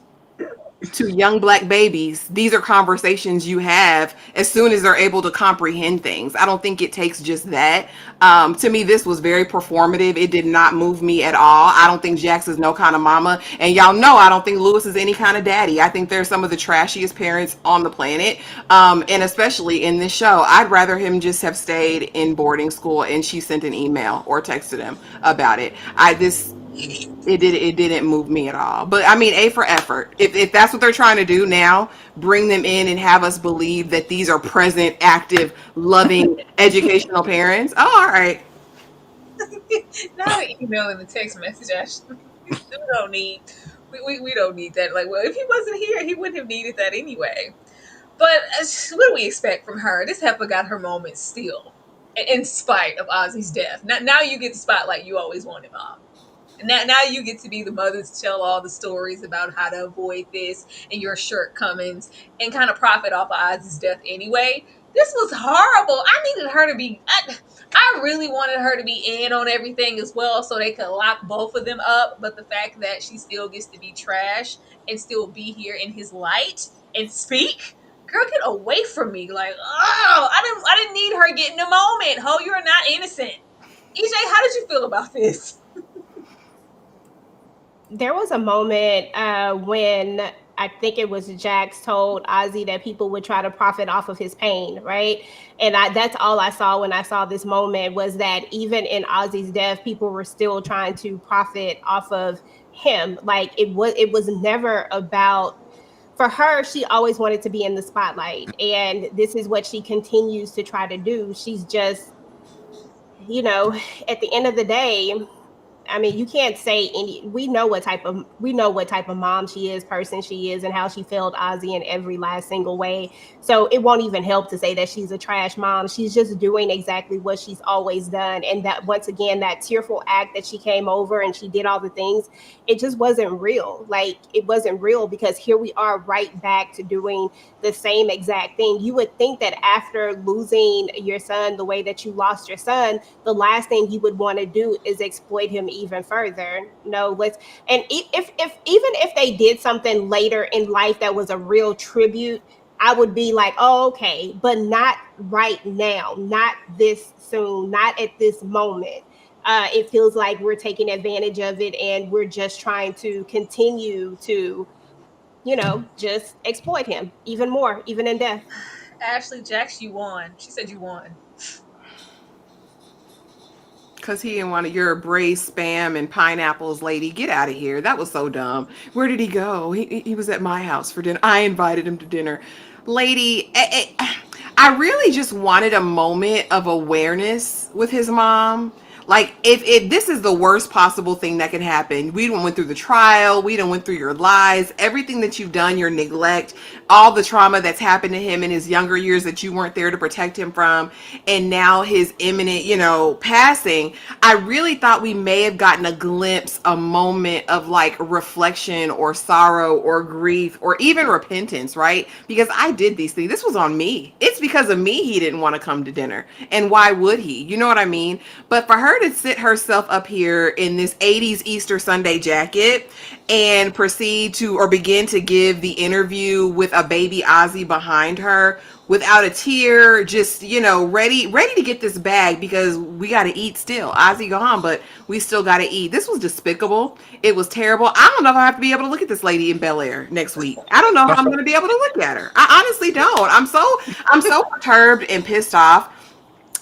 S6: to young black babies, these are conversations you have as soon as they're able to comprehend things. I don't think it takes just that. To me, this was very performative. It did not move me at all. I don't think Jax is no kind of mama. And y'all know I don't think Lewis is any kind of daddy. I think they're some of the trashiest parents on the planet. And especially in this show, I'd rather him just have stayed in boarding school and she sent an email or texted him about it. It didn't move me at all. But I mean, A for effort. If that's what they're trying to do now, bring them in and have us believe that these are present, active, loving, educational parents. Oh, all right.
S3: Not an email and a text message, Ashley. We don't need we don't need that. Like, well, if he wasn't here, he wouldn't have needed that anyway. But what do we expect from her? This heifer got her moment still, in spite of Ozzy's death. Now you get the spotlight you always wanted, Mom. Now you get to be the mother to tell all the stories about how to avoid this and your shortcomings and kind of profit off of Ozzy's death anyway. This was horrible. I needed her to be. I really wanted her to be in on everything as well, so they could lock both of them up. But the fact that she still gets to be trash and still be here in his light and speak, girl, get away from me! Like, oh, I didn't need her getting a moment. Ho, you're not innocent. EJ, how did you feel about this?
S5: There was a moment when I think it was Jax told Ozzy that people would try to profit off of his pain, right? And that's all I saw when I saw this moment, was that even in Ozzy's death, people were still trying to profit off of him. Like, it was never about, for her, she always wanted to be in the spotlight. And this is what she continues to try to do. She's just, at the end of the day, I mean, you can't say we know what type of mom she is, person she is, and how she failed Ozzy in every last single way. So it won't even help to say that she's a trash mom. She's just doing exactly what she's always done. And that, once again, that tearful act that she came over and she did all the things, it just wasn't real. Like, it wasn't real, because here we are right back to doing the same exact thing. You would think that after losing your son the way that you lost your son, the last thing you would want to do is exploit him even further. No, and if they did something later in life that was a real tribute, I would be like, oh, okay, but not right now, not this soon, not at this moment. It feels like we're taking advantage of it, and we're just trying to continue to, just exploit him even more, even in death.
S3: Ashley, Jax, you won. She said you won.
S6: Because he didn't want to, your braised spam and pineapples lady. Get out of here. That was so dumb. Where did he go? He was at my house for dinner. I invited him to dinner. Lady, I really just wanted a moment of awareness with his mom. Like, if this is the worst possible thing that can happen, we done went through the trial, we done went through your lies, everything that you've done, your neglect, all the trauma that's happened to him in his younger years that you weren't there to protect him from, and now his imminent, passing. I really thought we may have gotten a glimpse, a moment of like reflection or sorrow or grief or even repentance, right? Because I did these things. This was on me. It's because of me he didn't want to come to dinner. And why would he? You know what I mean? But for her to sit herself up here in this 80s Easter Sunday jacket and proceed to or begin to give the interview with a baby Ozzy behind her without a tear, just ready to get this bag because we got to eat still. Ozzy gone, but we still got to eat. This was despicable. It was terrible. I don't know if I have to be able to look at this lady in Bel Air next week. I don't know how I'm going to be able to look at her. I honestly don't. I'm so perturbed and pissed off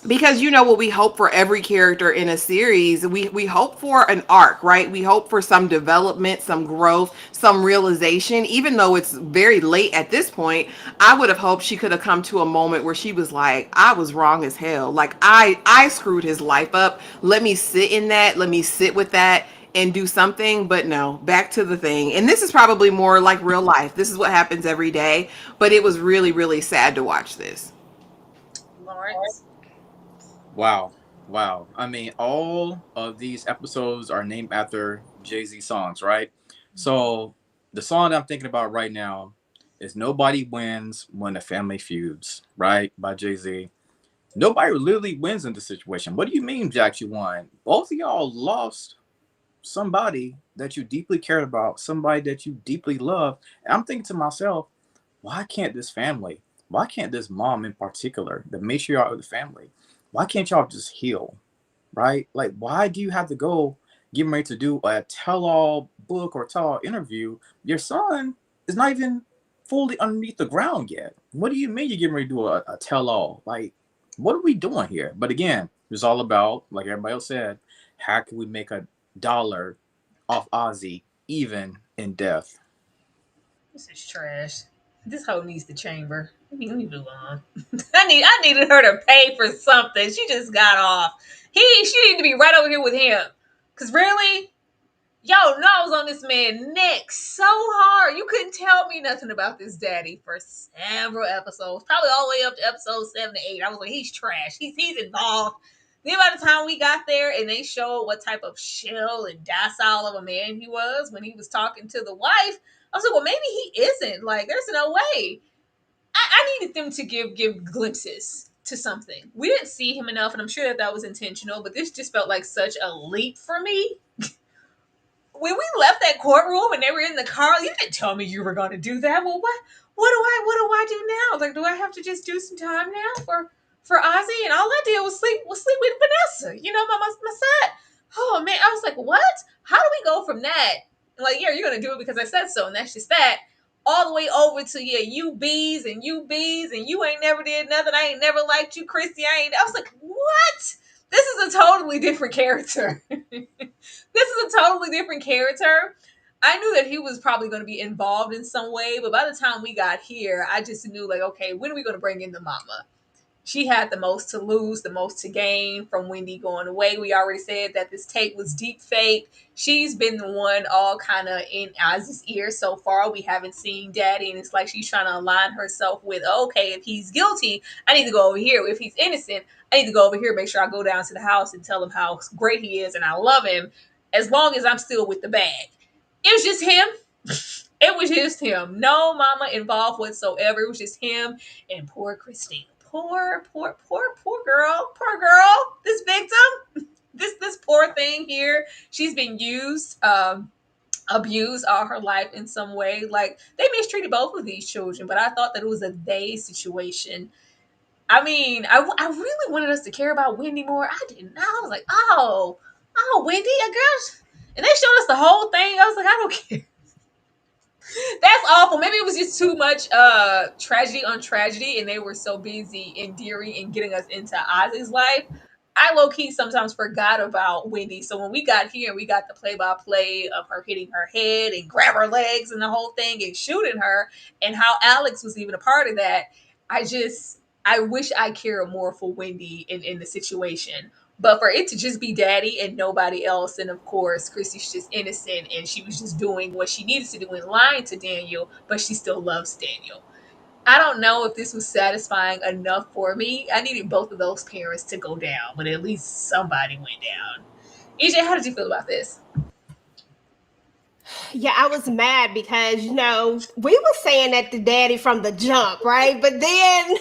S6: because what we hope for every character in a series, we hope for an arc, right? We hope for some development, some growth, some realization. Even though it's very late at this point, I would have hoped she could have come to a moment where she was like, I was wrong as hell, like I screwed his life up, let me sit in that, let me sit with that and do something. But no, back to the thing. And this is probably more like real life, this is what happens every day. But it was really, really sad to watch this.
S3: Lawrence.
S4: Wow. Wow. I mean, all of these episodes are named after Jay-Z songs, right? So the song I'm thinking about right now is Nobody Wins When the Family Feuds, right? By Jay-Z. Nobody literally wins in this situation. What do you mean, Jack, you won? Both of y'all lost somebody that you deeply cared about, somebody that you deeply love. And I'm thinking to myself, why can't this family, why can't this mom in particular, the matriarch of the family, why can't y'all just heal, right? Like, why do you have to go getting ready to do a tell-all book or tell-all interview? Your son is not even fully underneath the ground yet. What do you mean you're getting ready to do a tell-all? Like, what are we doing here? But again, it's all about, like everybody else said, how can we make $1 off Ozzy even in death?
S3: This is trash. This hoe needs the chamber. Let me move on. I needed her to pay for something. She just got off. She needed to be right over here with him. Cause really, yo, no, I was on this man's neck so hard. You couldn't tell me nothing about this daddy for several episodes. Probably all the way up to episode 7 to 8. I was like, he's trash. He's involved. Then by the time we got there and they showed what type of chill and docile of a man he was when he was talking to the wife, I was like, well, maybe he isn't. Like, there's no way. I needed them to give glimpses to something. We didn't see him enough, and I'm sure that was intentional, but this just felt like such a leap for me. When we left that courtroom and they were in the car, you didn't tell me you were going to do that. Well, what do I do now? Like, do I have to just do some time now for Ozzy? And all I did was sleep with Vanessa. My side. Oh man, I was like, what? How do we go from that? Like, yeah, you're gonna do it because I said so, and that's just that. All the way over to you bees and you ain't never did nothing. I ain't never liked you, Christy. I was like, what? This is a totally different character. This is a totally different character. I knew that he was probably going to be involved in some way, but by the time we got here, I just knew, like, okay, when are we going to bring in the mama? She had the most to lose, the most to gain from Wendy going away. We already said that this tape was deep fake. She's been the one all kind of in Oz's ear so far. We haven't seen Daddy, and it's like she's trying to align herself with, okay, if he's guilty, I need to go over here. If he's innocent, I need to go over here, make sure I go down to the house and tell him how great he is and I love him as long as I'm still with the bag. It was just him. It was just him. No mama involved whatsoever. It was just him and poor Christina. Poor girl. Poor girl. This victim. This poor thing here. She's been used, abused all her life in some way. Like, they mistreated both of these children, but I thought that it was a they situation. I mean, I really wanted us to care about Wendy more. I didn't. I was like, Wendy, a girl. And they showed us the whole thing. I was like, I don't care. That's awful. Maybe it was just too much tragedy on tragedy, and they were so busy endearing and getting us into Ozzy's life. I low key sometimes forgot about Wendy. So when we got here, we got the play by play of her hitting her head and grab her legs and the whole thing and shooting her, and how Alex was even a part of that. I wish I cared more for Wendy in the situation. But for it to just be Daddy and nobody else, and of course, Chrissy's just innocent and she was just doing what she needed to do in lying to Daniel, but she still loves Daniel. I don't know if this was satisfying enough for me. I needed both of those parents to go down, but at least somebody went down. EJ, how did you feel about this?
S5: Yeah, I was mad because, we were saying that to Daddy from the jump, right? But then,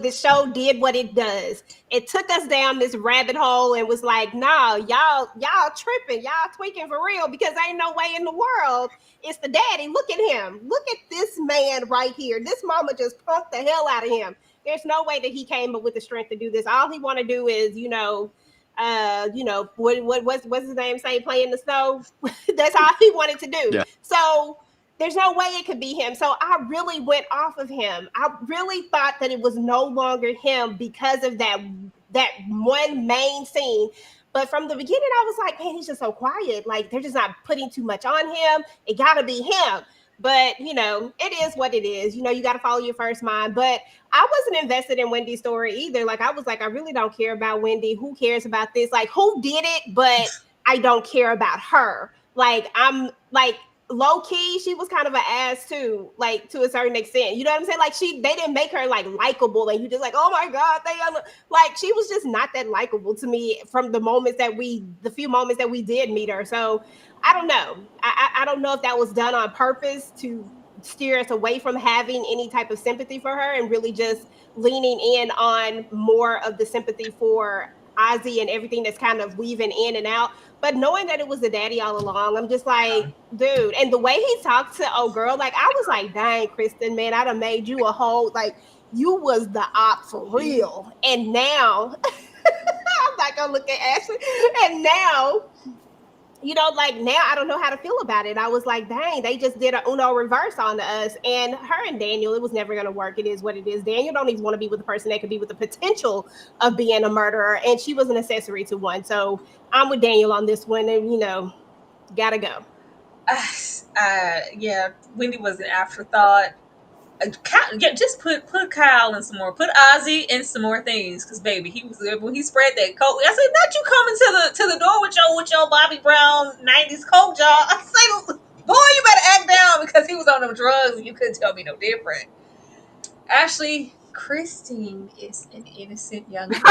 S5: the show did what it does. It took us down this rabbit hole and was like, no, y'all tripping, y'all tweaking for real, because ain't no way in the world it's the Daddy. Look at him. Look at this man right here. This mama just punked the hell out of him. There's no way that he came up with the strength to do this. All he want to do is, what's his name say, play in the snow. That's all he wanted to do. Yeah. So there's no way it could be him. So I really went off of him. I really thought that it was no longer him because of that one main scene. But from the beginning, I was like, man, he's just so quiet. Like, they're just not putting too much on him. It got to be him. But, it is what it is. You got to follow your first mind. But I wasn't invested in Wendy's story either. Like, I was like, I really don't care about Wendy. Who cares about this? Like, who did it? But I don't care about her. Like, I'm like, low key, she was kind of an ass too, like, to a certain extent. You know what I'm saying? Like, they didn't make her like likable, and you just like, oh my God, like, she was just not that likable to me from the few moments that we did meet her. So I don't know. I don't know if that was done on purpose to steer us away from having any type of sympathy for her and really just leaning in on more of the sympathy for Ozzy and everything that's kind of weaving in and out. But knowing that it was the Daddy all along, I'm just like, dude. And the way he talked to old girl, like, I was like, dang, Kristen, man, I'd have made you a whole, like, you was the op for real. And now, I'm not gonna look at Ashley. And now, like, now I don't know how to feel about it. I was like, dang, they just did a Uno reverse on us. And her and Daniel, it was never going to work. It is what it is. Daniel don't even want to be with a person that could be with the potential of being a murderer. And she was an accessory to one. So I'm with Daniel on this one. And, gotta go.
S3: Yeah, Wendy was an afterthought. Just put Kyle in some more. Put Ozzy in some more things, because baby, he was there when he spread that coat. I said, not you coming to the door with your Bobby Brown '90s coat, y'all. I said, boy, you better act down, because he was on them drugs and you couldn't tell me no different. Ashley, Christine is an innocent young girl.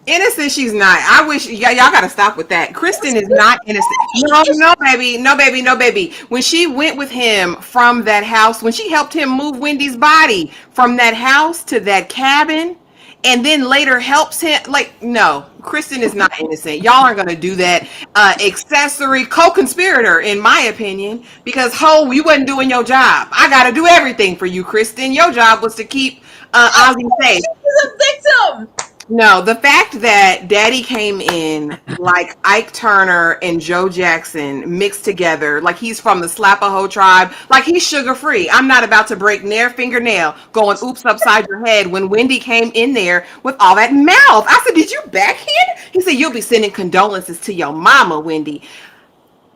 S6: Innocent, she's not. I wish y'all gotta stop with that. Kristen is not innocent. No, baby. When she went with him from that house, when she helped him move Wendy's body from that house to that cabin, and then later helps him, like, no, Kristen is not innocent. Y'all aren't gonna do that. Accessory, co-conspirator, in my opinion, because you wasn't doing your job. I gotta do everything for you, Kristen. Your job was to keep Ozzy safe.
S3: She was a victim.
S6: No, the fact that Daddy came in like Ike Turner and Joe Jackson mixed together, like he's from the Slapaho tribe, like he's sugar free. I'm not about to break their fingernail going oops upside your head when Wendy came in there with all that mouth. I said, did you backhand? He said, you'll be sending condolences to your mama, Wendy.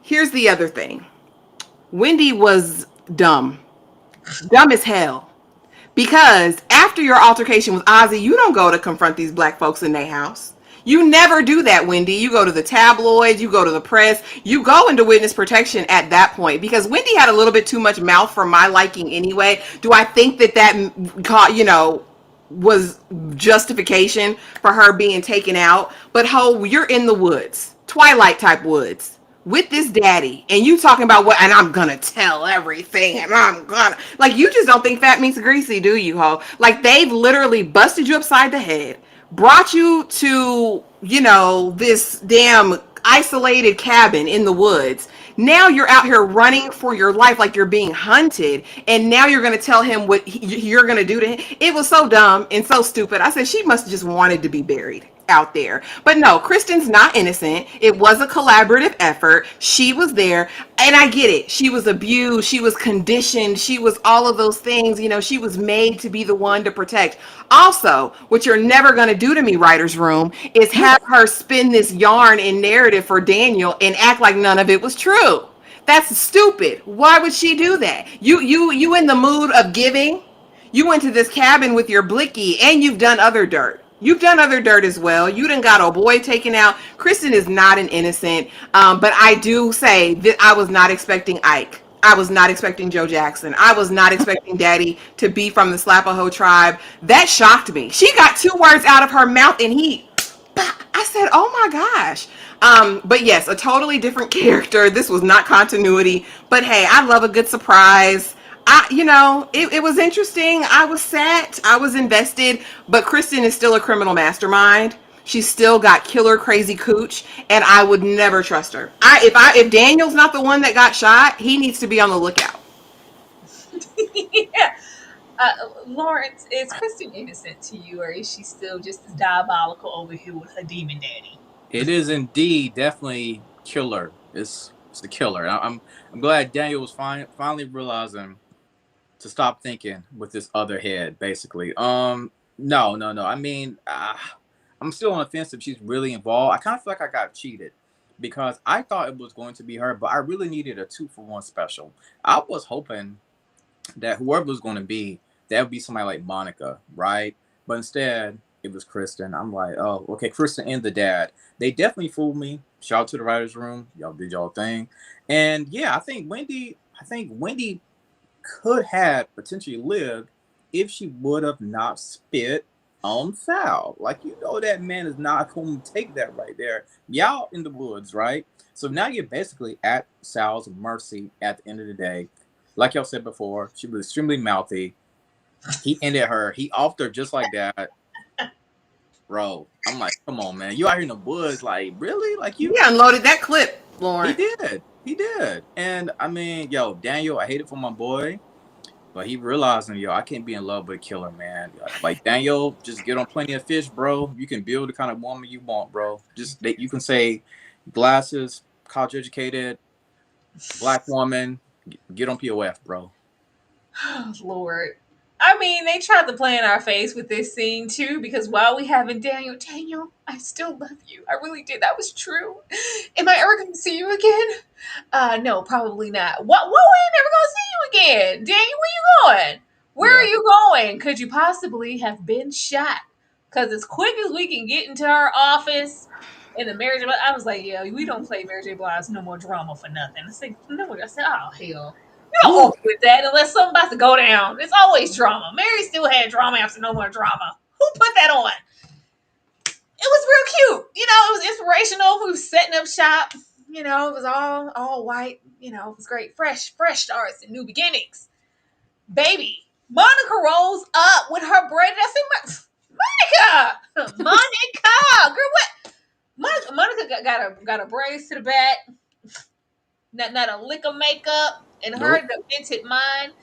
S6: Here's the other thing. Wendy was dumb as hell. Because after your altercation with Ozzy, you don't go to confront these black folks in their house. You never do that, Wendy. You go to the tabloids, you go to the press, you go into witness protection at that point. Because Wendy had a little bit too much mouth for my liking anyway. Do I think that was justification for her being taken out? But you're in the woods, Twilight type woods, with this Daddy, and you talking about what, and I'm gonna tell everything, and I'm gonna, like, you just don't think fat meat's greasy, do you, ho? Like, they've literally busted you upside the head, brought you to, this damn isolated cabin in the woods. Now you're out here running for your life like you're being hunted, and now you're gonna tell him what you're gonna do to him. It was so dumb and so stupid. I said, she must have just wanted to be buried. out there. But no, Kristen's not innocent. It was a collaborative effort. She was there, and I get it. She was abused, she was conditioned, she was all of those things. You know, she was made to be the one to protect. Also, what you're never going to do to me, writer's room, is have her spin this yarn and narrative for Daniel and act like none of it was true. That's stupid. Why would she do that? You in the mood of giving? You went to this cabin with your blicky, and you've done other dirt. You've done other dirt as well. You done got a boy taken out. Kristen is not an innocent. But I do say that I was not expecting Ike. I was not expecting Joe Jackson. I was not expecting Daddy to be from the Slapaho tribe. That shocked me. She got 2 words out of her mouth, and I said, oh my gosh. But yes, a totally different character. This was not continuity. But hey, I love a good surprise. It was interesting. I was set. I was invested. But Kristen is still a criminal mastermind. She's still got killer crazy cooch, and I would never trust her. If Daniel's not the one that got shot, he needs to be on the lookout.
S3: Yeah. Lawrence, is Kristen innocent to you, or is she still just as diabolical over here with her demon daddy?
S4: It is indeed definitely killer. It's the killer. I'm glad Daniel was finally realizing to stop thinking with this other head, basically. No. I mean, I'm still on the fence if she's really involved. I kind of feel like I got cheated because I thought it was going to be her, but I really needed a 2-for-1 special. I was hoping that whoever was going to be, that would be somebody like Monica, right? But instead, it was Kristen. I'm like, oh, okay, Kristen and the dad. They definitely fooled me. Shout out to the writers' room. Y'all did y'all thing. And yeah, I think Wendy could have potentially lived if she would have not spit on Sal. Like, that man is not going to take that right there. Y'all in the woods, right? So now you're basically at Sal's mercy at the end of the day. Like y'all said before, she was extremely mouthy. He ended her. He offed her just like that. Bro, I'm like, come on, man. You out here in the woods, like, really? Like,
S6: He unloaded that clip,
S4: He
S6: Lauren.
S4: did. He did. And I mean, yo, Daniel, I hate it for my boy. But he realizing, yo, I can't be in love with a killer, man. Like, Daniel, just get on plenty of fish, bro. You can build the kind of woman you want, bro. Just that you can say glasses, college educated, black woman, get on POF, bro.
S3: Oh, Lord. I mean, they tried to play in our face with this scene too, because while we having Daniel, I still love you. I really did. That was true. Am I ever going to see you again? No, probably not. What? We ain't never going to see you again. Daniel, where you going? Where are
S4: Yeah.
S3: you going? Could you possibly have been shot? Because as quick as we can get into our office in the marriage, I was like, yeah, we don't play Mary J. Blige no more drama for nothing. I said, oh hell. You don't
S4: Woo.
S3: argue with that unless something's about to go down. It's always drama. Mary still had drama after No More Drama. Who put that on? It was real cute. It was inspirational. We was setting up shop. It was all white. It was great. Fresh starts and new beginnings. Baby, Monica rolls up with her braid. I said, Monica, girl, what? Monica got a braids to the back. Not a lick of makeup, and her
S4: Nope.
S3: demented mind.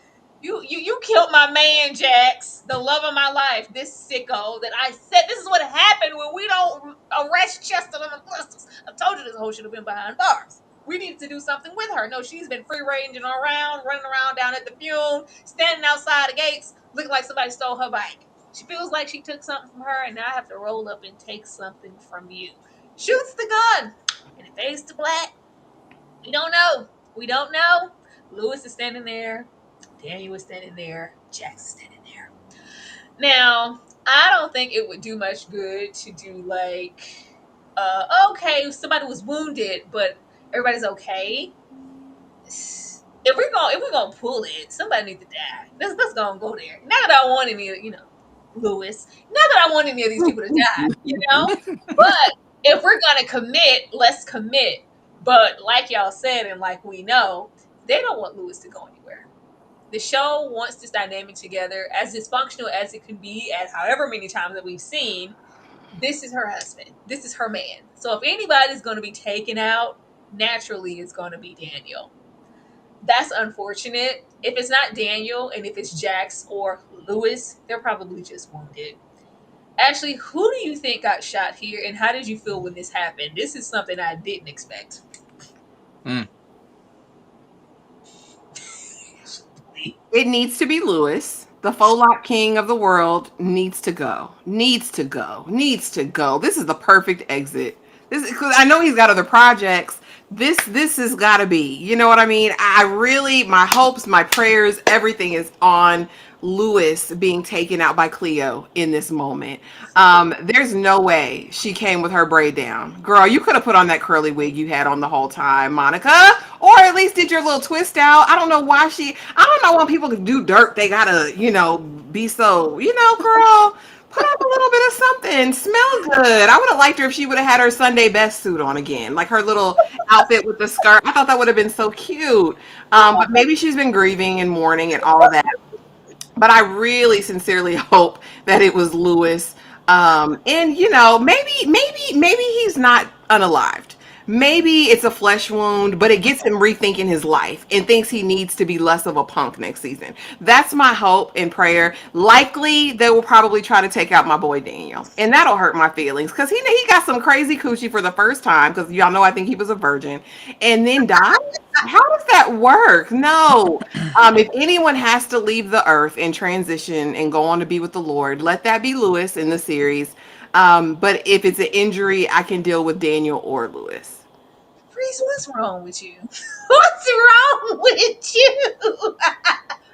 S3: You killed my man, Jax, the love of my life. This sicko that I said this is what happened when we don't arrest Chester and the Blisters. I told you this whole should have been behind bars. We needed to do something with her. No, she's been free ranging around, running around down at the Pfirman, standing outside the gates, looking like somebody stole her bike. She feels like she took something from her, and now I have to roll up and take something from you. Shoots the gun, and it fades to black. We don't know. We don't know. Lewis is standing there. Daniel is standing there. Jack's standing there. Now, I don't think it would do much good to do like, okay, somebody was wounded, but everybody's okay. If we're gonna pull it, somebody needs to die. Let's go there. Not that I want any, Lewis. Not that I want any of these people to die. But if we're gonna commit, let's commit. But like y'all said, and like we know, they don't want Lewis to go anywhere. The show wants this dynamic together, as dysfunctional as it can be, at however many times that we've seen. This is her husband. This is her man. So if anybody's going to be taken out, naturally it's going to be Daniel. That's unfortunate. If it's not Daniel, and if it's Jax or Lewis, they're probably just wounded. Ashley, who do you think got shot here, and how did you feel when this happened? This is something I didn't expect.
S6: It needs to be Lewis. The Follock King of the world needs to go. Needs to go. Needs to go. This is the perfect exit. This because I know he's got other projects. This has got to be. You know what I mean? I really, my hopes, my prayers, everything is on Lewis being taken out by Cleo in this moment. There's no way she came with her braid down. Girl, you could have put on that curly wig you had on the whole time, Monica. Or at least did your little twist out. I don't know why I don't know when people do dirt, they gotta, be so, girl, put on a little bit of something. Smell good. I would have liked her if she would have had her Sunday best suit on again. Like her little outfit with the skirt. I thought that would have been so cute. But maybe she's been grieving and mourning and all of that. But I really sincerely hope that it was Lewis. And maybe he's not unalived. Maybe it's a flesh wound, but it gets him rethinking his life and thinks he needs to be less of a punk next season. That's my hope and prayer. Likely, they will probably try to take out my boy Daniel, and that'll hurt my feelings because he got some crazy coochie for the first time because y'all know I think he was a virgin, and then died. How does that work? No. If anyone has to leave the earth and transition and go on to be with the Lord, let that be Lewis in the series. But if it's an injury, I can deal with Daniel or Lewis.
S3: Reese, what's wrong with you? What's wrong with you?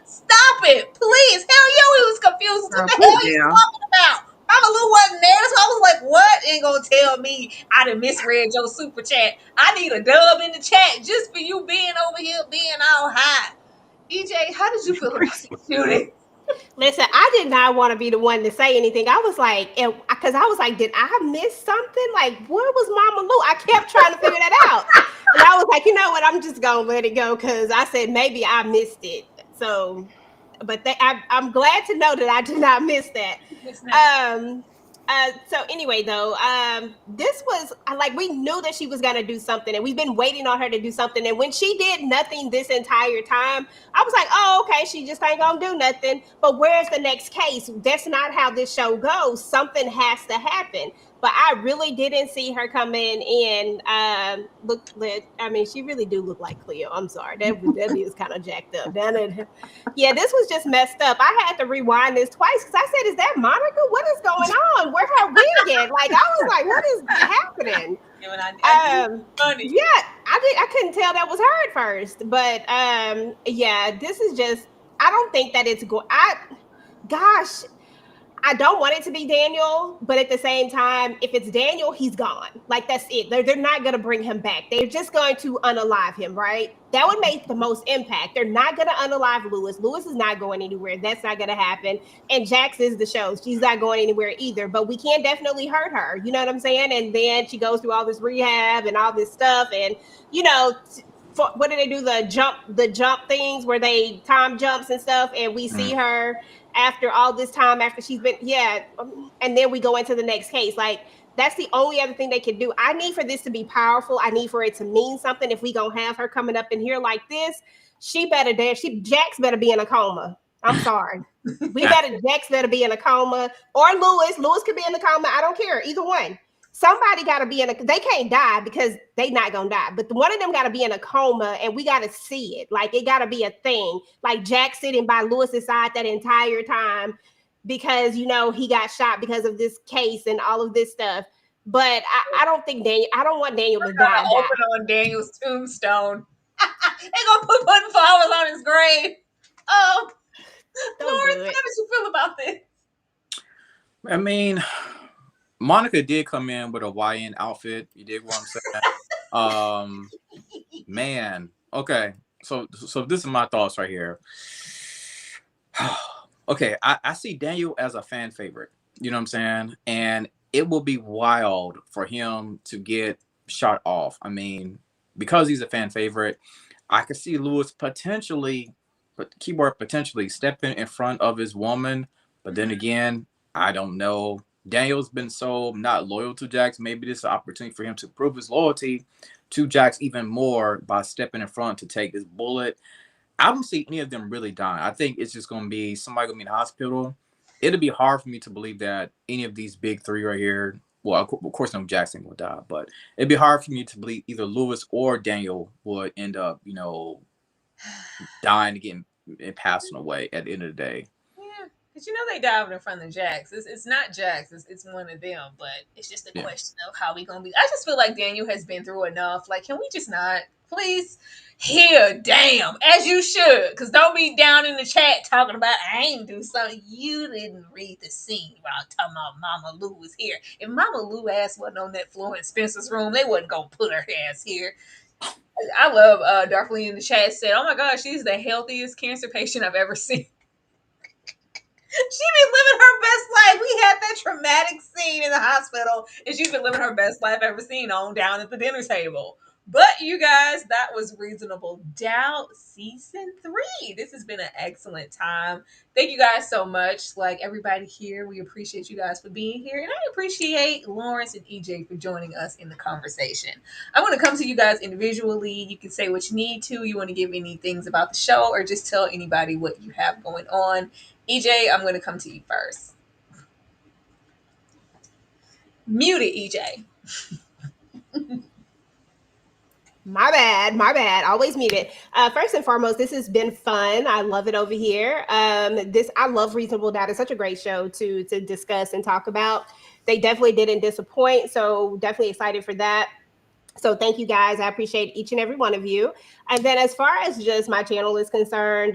S3: Stop it, please. Hell yeah, we was confused. What the hell are you talking about? Mama Lou wasn't there, so I was like, what? Ain't gonna tell me I done misread your super chat. I need a dub in the chat just for you being over here being all high. EJ, how did you feel about this shooting?
S5: Listen, I did not want to be the one to say anything. I was like, because I was like, did I miss something? Like, where was Mama Lou? I kept trying to figure that out. And I was like, you know what? I'm just going to let it go because I said maybe I missed it. So, but I'm glad to know that I did not miss that. So anyway, though, this was like we knew that she was gonna do something, and we've been waiting on her to do something. And when she did nothing this entire time, I was like, "Oh, okay, she just ain't gonna do nothing." But where's the next case? That's not how this show goes. Something has to happen. But I really didn't see her come in and look. I mean, she really do look like Cleo. I'm sorry, that is kind of jacked up. Yeah, this was just messed up. I had to rewind this twice because I said, "Is that Monica? What is going on? Where her wig at?" Like I was like, "What is happening?" Yeah, I couldn't tell that was her at first, but yeah, this is just. I don't think that it's gosh. I don't want it to be Daniel, but at the same time, if it's Daniel, he's gone. Like that's it. They're not going to bring him back. They're just going to unalive him, right? That would make the most impact. They're not going to unalive Lewis. Lewis is not going anywhere. That's not going to happen. And Jax is the show. She's not going anywhere either. But we can definitely hurt her. You know what I'm saying? And then she goes through all this rehab and all this stuff. And what do they do? The jump things where they time jumps and stuff. And we see her after all this time, after she's been, and then we go into the next case. Like, that's the only other thing they can do. I need for this to be powerful. I need for it to mean something. If we gonna have her coming up in here like this, Jax better be in a coma. I'm sorry. Jax better be in a coma. Or Lewis. Lewis could be in a coma. I don't care. Either one. Somebody got to be they can't die because they not going to die. But one of them got to be in a coma and we got to see it. Like, it got to be a thing. Like, Jack sitting by Lewis's side that entire time because, he got shot because of this case and all of this stuff. But I don't want Daniel to die.
S3: Open on Daniel's tombstone. They're going to put flowers on his grave. Oh, Lawrence, how did you feel about this?
S4: I mean, Monica did come in with a YN outfit. You dig what I'm saying? Man. Okay. So this is my thoughts right here. Okay, I see Daniel as a fan favorite. You know what I'm saying? And it will be wild for him to get shot off. I mean, because he's a fan favorite, I could see Lewis potentially stepping in front of his woman. But then again, I don't know. Daniel's been so not loyal to Jax. Maybe this is an opportunity for him to prove his loyalty to Jax even more by stepping in front to take this bullet. I don't see any of them really dying. I think it's just going to be somebody going to be in the hospital. it'd be hard for me to believe that any of these big three right here. Well, of course, no Jackson will die, but it'd be hard for me to believe either Lewis or Daniel would end up, dying again and passing away at the end of the day.
S3: Yeah, because they dived in front of Jax. It's not Jax. It's one of them. But it's just a question of how we gonna be. I just feel like Daniel has been through enough. Like, can we just not, please? Here, damn, as you should. Because don't be down in the chat talking about I ain't do something. You didn't read the scene about talking about Mama Lou was here. If Mama Lou ass wasn't on that floor in Spencer's room, they wasn't gonna put her ass here. I love Darflene in the chat said, "Oh my gosh, she's the healthiest cancer patient I've ever seen." She been living her best life. We had that traumatic scene in the hospital, and she's been living her best life ever seen on down at the dinner table. But you guys, that was Reasonable Doubt Season 3. This has been an excellent time. Thank you guys so much. Like everybody here, we appreciate you guys for being here. And I appreciate Lawrence and EJ for joining us in the conversation. I want to come to you guys individually. You can say what you need to. You want to give any things about the show or just tell anybody what you have going on. EJ, I'm going to come to you first. Mute it, EJ.
S5: My bad. Always muted. First and foremost, this has been fun. I love it over here. I love Reasonable Doubt. It's such a great show to discuss and talk about. They definitely didn't disappoint, so definitely excited for that. So thank you guys. I appreciate each and every one of you. And then as far as just my channel is concerned,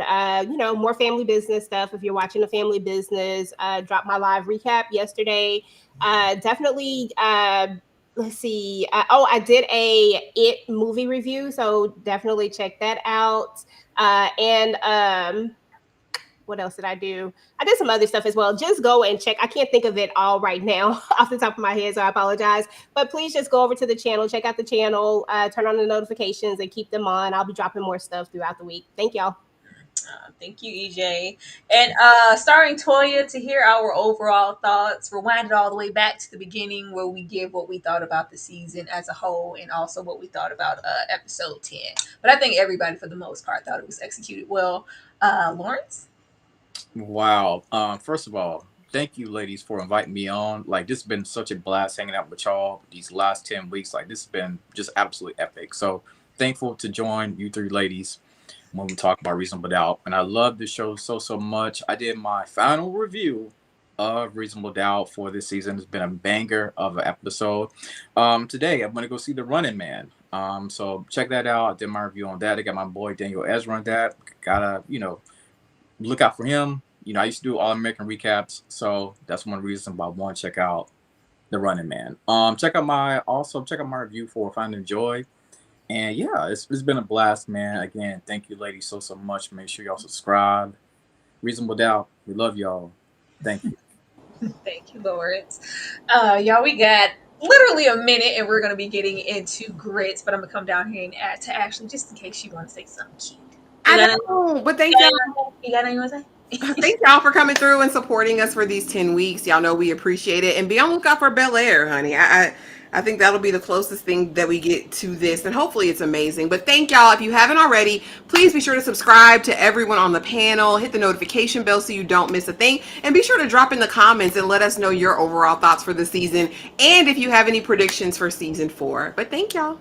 S5: more family business stuff. If you're watching a family business, dropped my live recap yesterday. Definitely, let's see. I did a It movie review. So definitely check that out. What else did I do? I did some other stuff as well. Just go and check. I can't think of it all right now off the top of my head, so I apologize. But please just go over to the channel, check out the channel, turn on the notifications and keep them on. I'll be dropping more stuff throughout the week. Thank y'all.
S3: Thank you, EJ. And starring Toya, to hear our overall thoughts, rewind it all the way back to the beginning where we give what we thought about the season as a whole and also what we thought about episode 10. But I think everybody, for the most part, thought it was executed well. Lawrence?
S4: Wow. First of all, thank you, ladies, for inviting me on. Like, this has been such a blast hanging out with y'all these last 10 weeks. Like, this has been just absolutely epic. So thankful to join you three ladies when we talk about Reasonable Doubt. And I love this show so much. I did my final review of Reasonable Doubt for this season. It's been a banger of an episode. Today, I'm going to go see The Running Man. So check that out. I did my review on that. I got my boy Daniel Ezra on that. Gotta, look out for him. I used to do All American recaps, so that's one reason why I want to check out The Running Man. Check out my review for Finding Joy. And yeah, it's been a blast, man. Again, thank you, ladies, so much. Make sure y'all subscribe. Reasonable Doubt, we love y'all. Thank you.
S3: Thank you, Lawrence. Y'all, we got literally a minute, and we're gonna be getting into grits. But I'm gonna come down here and add to Ashley just in case you want to say something cute.
S6: I know, but thank y'all.
S3: You got anything you want to say?
S6: Thank y'all for coming through and supporting us for these 10 weeks. Y'all know we appreciate it. And be on the lookout for Bel Air, honey. I think that'll be the closest thing that we get to this. And hopefully it's amazing. But thank y'all. If you haven't already, please be sure to subscribe to everyone on the panel. Hit the notification bell so you don't miss a thing. And be sure to drop in the comments and let us know your overall thoughts for the season. And if you have any predictions for season 4. But thank y'all.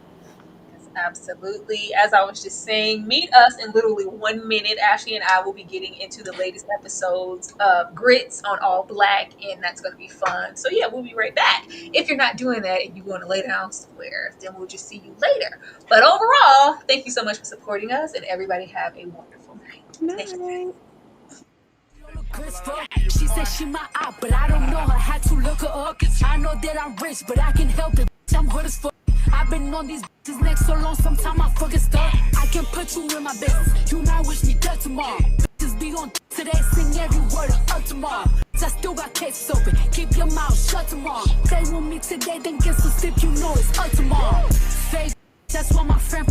S3: Absolutely. As I was just saying, meet us in literally 1 minute. Ashley and I will be getting into the latest episodes of Grits on All Black, and that's going to be fun. So yeah, we'll be right back. If you're not doing that and you want to lay down somewhere, then we'll just see you later. But overall, thank you so much for supporting us, and everybody have a wonderful night. Thank you.
S1: She said she my eye, but I don't know her. Had to look her up. I know that I'm rich, but I can help it. I'm good as fuck. I've been on these bitches next so long, sometimes I forget stuff. I can put you in my business. You might wish me dead tomorrow. Bitches be on today, sing every word of tomorrow. I still got cases open. Keep your mouth shut tomorrow. Play with me today, then get some sleep. You know it's up tomorrow. Fake, that's what my friend.